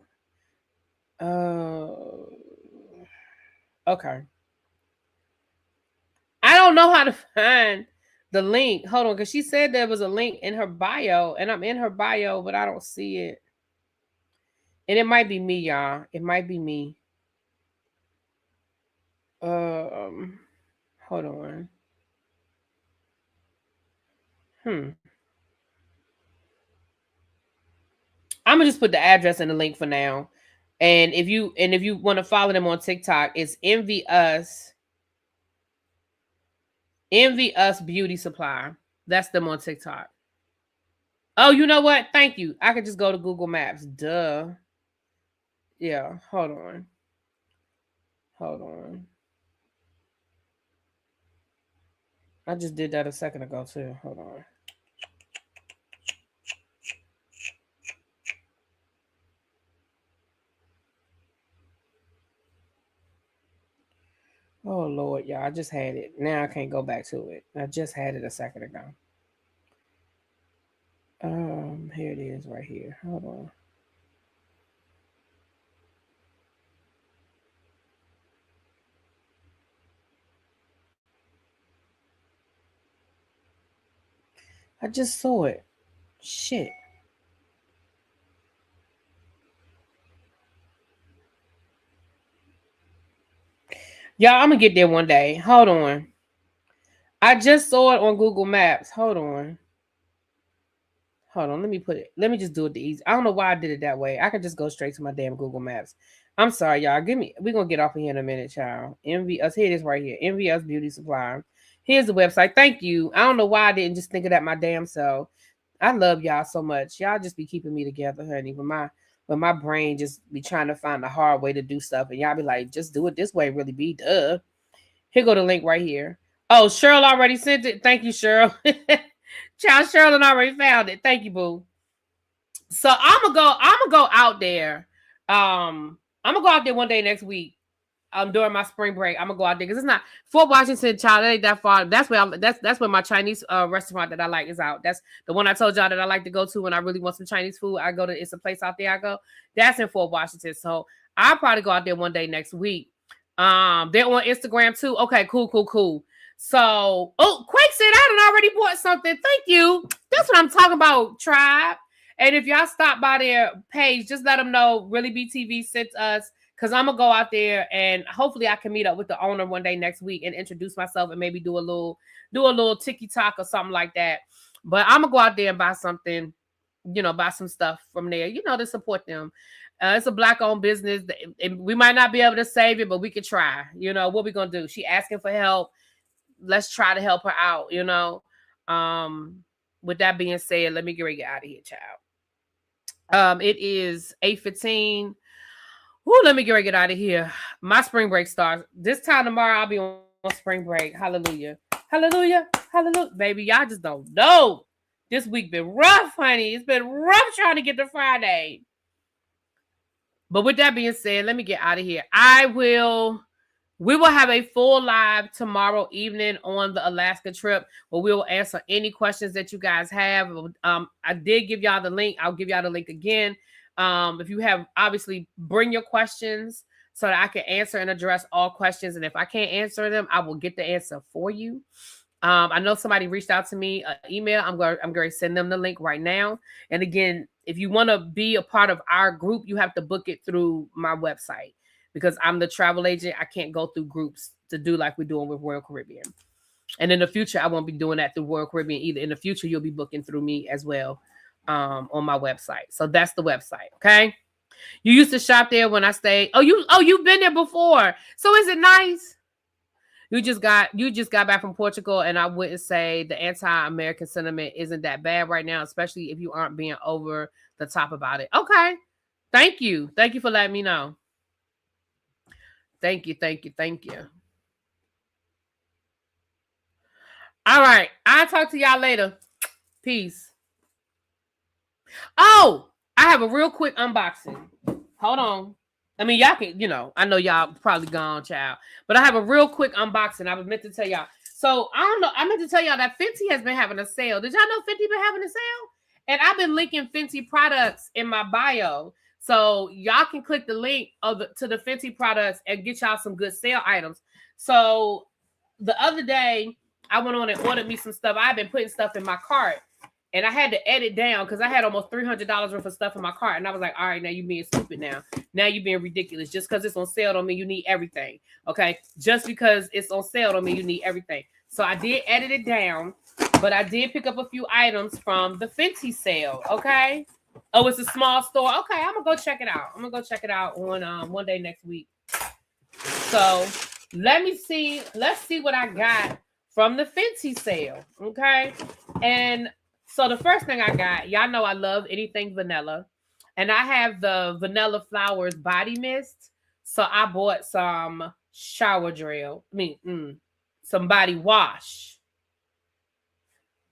Okay. I don't know how to find the link. Hold on, because she said there was a link in her bio, and I'm in her bio, but I don't see it. And it might be me, y'all. It might be me. Hold on. I'm gonna just put the address and the link for now. And if you want to follow them on TikTok, it's Envy Us Beauty Supply. That's them on TikTok. Oh, you know what? Thank you. I could just go to Google Maps. Duh. Yeah, hold on. I just did that a second ago too. Hold on. Oh Lord, y'all, I just had it. Now I can't go back to it. I just had it a second ago. Here it is right here. Hold on. I just saw it. Shit. Y'all, I'm gonna get there one day. Hold on. I just saw it on Google Maps. Hold on. Let me just do it the easy. I don't know why I did it that way. I could just go straight to my damn Google Maps. I'm sorry, y'all. We're gonna get off of here in a minute, child. Envy Us. Here it is right here. Envy Us Beauty Supply. Here's the website. Thank you. I don't know why I didn't just think of that my damn self. I love y'all so much. Y'all just be keeping me together, honey. When my brain just be trying to find the hard way to do stuff, and y'all be like, just do it this way, really be duh. Here go the link right here. Oh, Cheryl already sent it. Thank you, Cheryl. Child, Cheryl already found it. Thank you, boo. So I'm gonna go out there. I'm gonna go out there one day next week. During my spring break, I'm gonna go out there because it's not Fort Washington, child. It ain't that far. That's where my Chinese restaurant that I like is out. That's the one I told y'all that I like to go to when I really want some Chinese food. I go to it's a place out there I go. That's in Fort Washington. So I'll probably go out there one day next week. They're on Instagram too. Okay, cool. So, Quake said I done already bought something. Thank you. That's what I'm talking about, tribe. And if y'all stop by their page, just let them know ReallyBTV sent us, because I'm gonna go out there and hopefully I can meet up with the owner one day next week and introduce myself and maybe do a little TikTok or something like that. But I'm gonna go out there and buy something, buy some stuff from there, to support them. It's a Black-owned business. We might not be able to save it, but we could try. What we gonna do? She asking for help. Let's try to help her out, With that being said, let me get ready to get out of here, child. It is 8:15. Let me get ready to get out of here. My spring break starts. This time tomorrow, I'll be on spring break. Hallelujah. Hallelujah. Hallelujah. Baby, y'all just don't know. This week been rough, honey. It's been rough trying to get to Friday. But with that being said, let me get out of here. We will have a full live tomorrow evening on the Alaska trip where we will answer any questions that you guys have. I did give y'all the link. I'll give y'all the link again. If you have, obviously, bring your questions so that I can answer and address all questions. And if I can't answer them, I will get the answer for you. I know somebody reached out to me, email. I'm going to send them the link right now. And again, if you want to be a part of our group, you have to book it through my website because I'm the travel agent. I can't go through groups to do like we're doing with Royal Caribbean. And in the future, I won't be doing that through Royal Caribbean either. In the future, you'll be booking through me as well on my website. So that's the website. Okay. You used to shop there when I stayed. You've been there before. So is it nice? You just got back from Portugal, and I wouldn't say the anti-American sentiment isn't that bad right now, especially if you aren't being over the top about it. Okay. Thank you. Thank you for letting me know. Thank you. All right. I'll talk to y'all later. Peace. Oh, I have a real quick unboxing. Hold on. I mean, y'all can, I know y'all probably gone, child. But I have a real quick unboxing. I was meant to tell y'all. So, I don't know. I meant to tell y'all that Fenty has been having a sale. Did y'all know Fenty been having a sale? And I've been linking Fenty products in my bio. So, y'all can click the link to the Fenty products and get y'all some good sale items. So, the other day, I went on and ordered me some stuff. I've been putting stuff in my cart. And I had to edit down because I had almost $300 worth of stuff in my cart. And I was like, all right, now you're being stupid now. Now you're being ridiculous. Just because it's on sale don't mean you need everything. Okay? Just because it's on sale don't mean you need everything. So I did edit it down. But I did pick up a few items from the Fenty sale. Okay? Oh, it's a small store. Okay, I'm going to go check it out. I'm going to go check it out on one day next week. So let's see what I got from the Fenty sale. Okay? And so the first thing I got, y'all know I love anything vanilla. And I have the Vanilla Flowers body mist. So I bought some shower gel. Some body wash.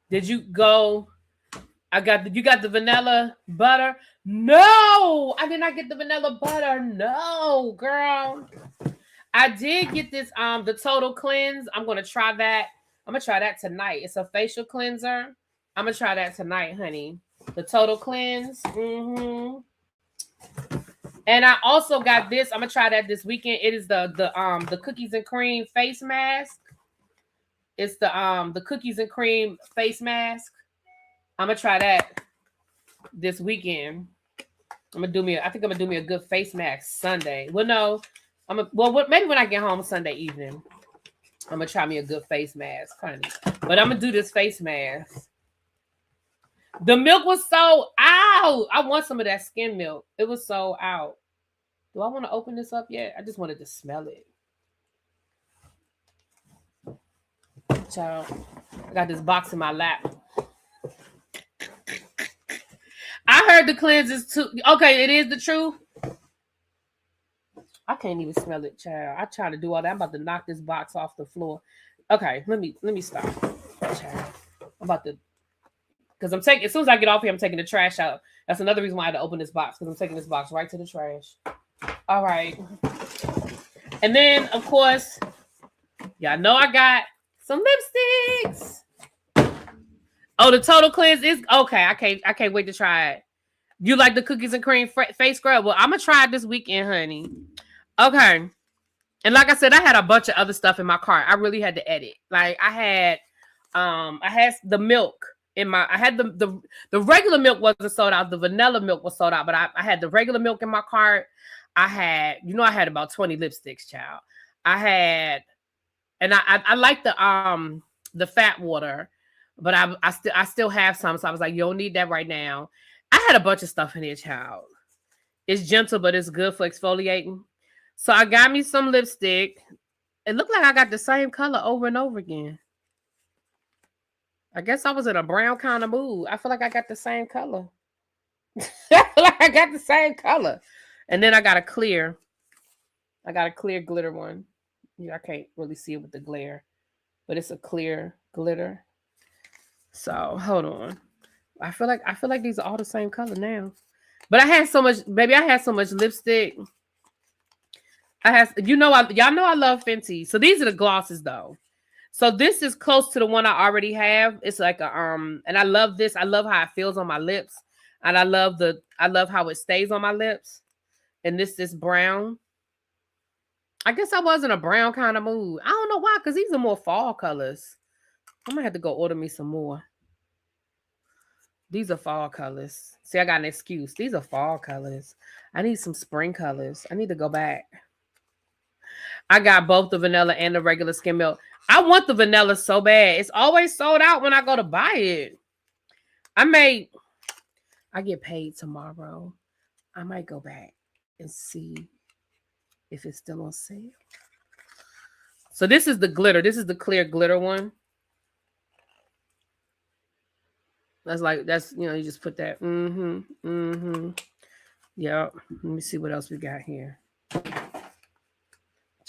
Did you go? You got the vanilla butter? No, I did not get the vanilla butter. No, girl. I did get this, the Total Cleanse. I'm going to try that. I'm going to try that tonight. It's a facial cleanser. I'm going to try that tonight, honey. The Total Cleanse. And I also got this. I'm going to try that this weekend. It is the cookies and cream face mask. It's the cookies and cream face mask. I'm going to try that this weekend. I think I'm going to do me a good face mask Sunday. Well, no. Maybe when I get home Sunday evening, I'm going to try me a good face mask, honey. But I'm going to do this face mask. The milk was so out. I want some of that skim milk. It was so out. Do I want to open this up yet? I just wanted to smell it. Child, I got this box in my lap. I heard the cleanse is too. Okay, it is the truth. I can't even smell it, child. I try to do all that. I'm about to knock this box off the floor. Okay, let me stop. Child. I'm about to. Because as soon as I get off here, I'm taking the trash out. That's another reason why I had to open this box, because I'm taking this box right to the trash. All right. And then, of course, y'all know I got some lipsticks. Oh, the Total Cleanse is okay. I can't wait to try it. You like the cookies and cream face scrub? Well, I'm gonna try it this weekend, honey. Okay. And like I said, I had a bunch of other stuff in my cart. I really had to edit. Like I had the milk. I had the regular milk wasn't sold out. The vanilla milk was sold out, but I had the regular milk in my cart. I had about 20 lipsticks, child. I like the fat water, but I still have some. So I was like, you don't need that right now. I had a bunch of stuff in here, child. It's gentle, but it's good for exfoliating. So I got me some lipstick. It looked like I got the same color over and over again. I guess I was in a brown kind of mood. I feel like I got the same color. And then I got a clear glitter one. Yeah, I can't really see it with the glare, but it's a clear glitter. So hold on. I feel like these are all the same color now. But I had so much, baby. I had so much lipstick. Y'all know I love Fenty. So these are the glosses though. So this is close to the one I already have. It's like a and I love this. I love how it feels on my lips, and I love how it stays on my lips. And this is brown. I guess I was in a brown kind of mood. I don't know why, because these are more fall colors. I'm gonna have to go order me some more. These are fall colors. See, I got an excuse. These are fall colors. I need some spring colors. I need to go back. I got both the vanilla and the regular skim milk. I want the vanilla so bad. It's always sold out when I go to buy it. I get paid tomorrow. I might go back and see if it's still on sale. So this is the glitter. This is the clear glitter one. That's you just put that. Yeah. Let me see what else we got here.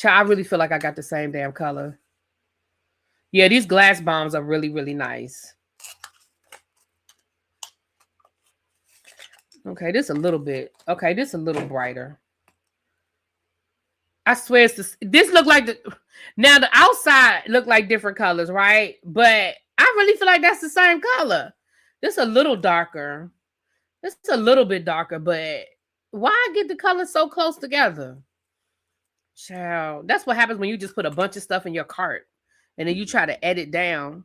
I really feel like I got the same damn color. Yeah, these glass bombs are really, really nice. Okay, this a little bit. Okay, this a little brighter. I swear this look like now the outside look like different colors, right? But I really feel like that's the same color. This a little darker. This is a little bit darker, but why get the colors so close together? Child, that's what happens when you just put a bunch of stuff in your cart and then you try to edit down.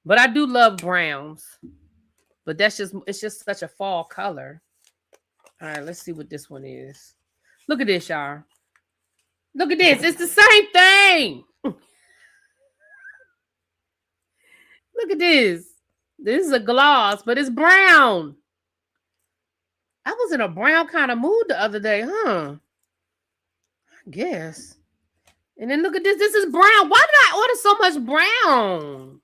But I do love browns. But it's just such a fall color. All right, let's see what this one is. Look at this, y'all. Look at this. It's the same thing. Look at this. This is a gloss, but it's brown. I was in a brown kind of mood the other day, huh? I guess. And then look at this. This is brown. Why did I order so much brown?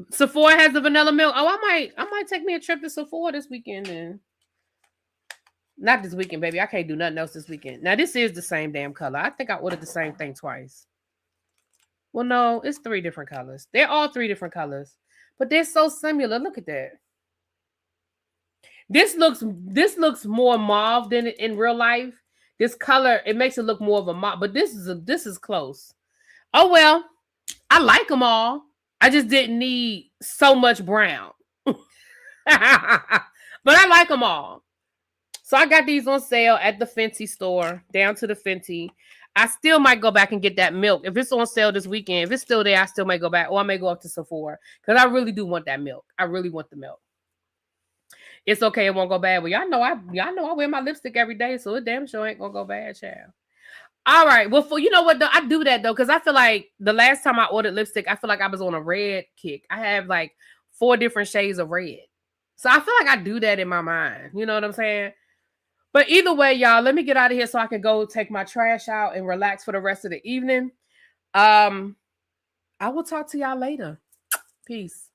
Sephora has the vanilla milk. Oh, I might take me a trip to Sephora this weekend then. Not this weekend, baby. I can't do nothing else this weekend. Now, this is the same damn color. I think I ordered the same thing twice. Well, no, it's 3 different colors. They're all 3 different colors. But they're so similar. Look at that. This looks more mauve than in real life. This color, it makes it look more of a mauve. But this is close. Oh, well. I like them all. I just didn't need so much brown. But I like them all. So I got these on sale at the Fenty store, down to the Fenty. I still might go back and get that milk. If it's on sale this weekend, if it's still there, I still might go back. Or I may go up to Sephora. Because I really do want that milk. I really want the milk. It's okay, it won't go bad. Well, y'all know I wear my lipstick every day, so it damn sure ain't gonna go bad, child. All right. Well, you know what, though? I do that, though, because I feel like the last time I ordered lipstick, I feel like I was on a red kick. I have like 4 different shades of red. So I feel like I do that in my mind. You know what I'm saying? But either way, y'all, let me get out of here so I can go take my trash out and relax for the rest of the evening. I will talk to y'all later. Peace.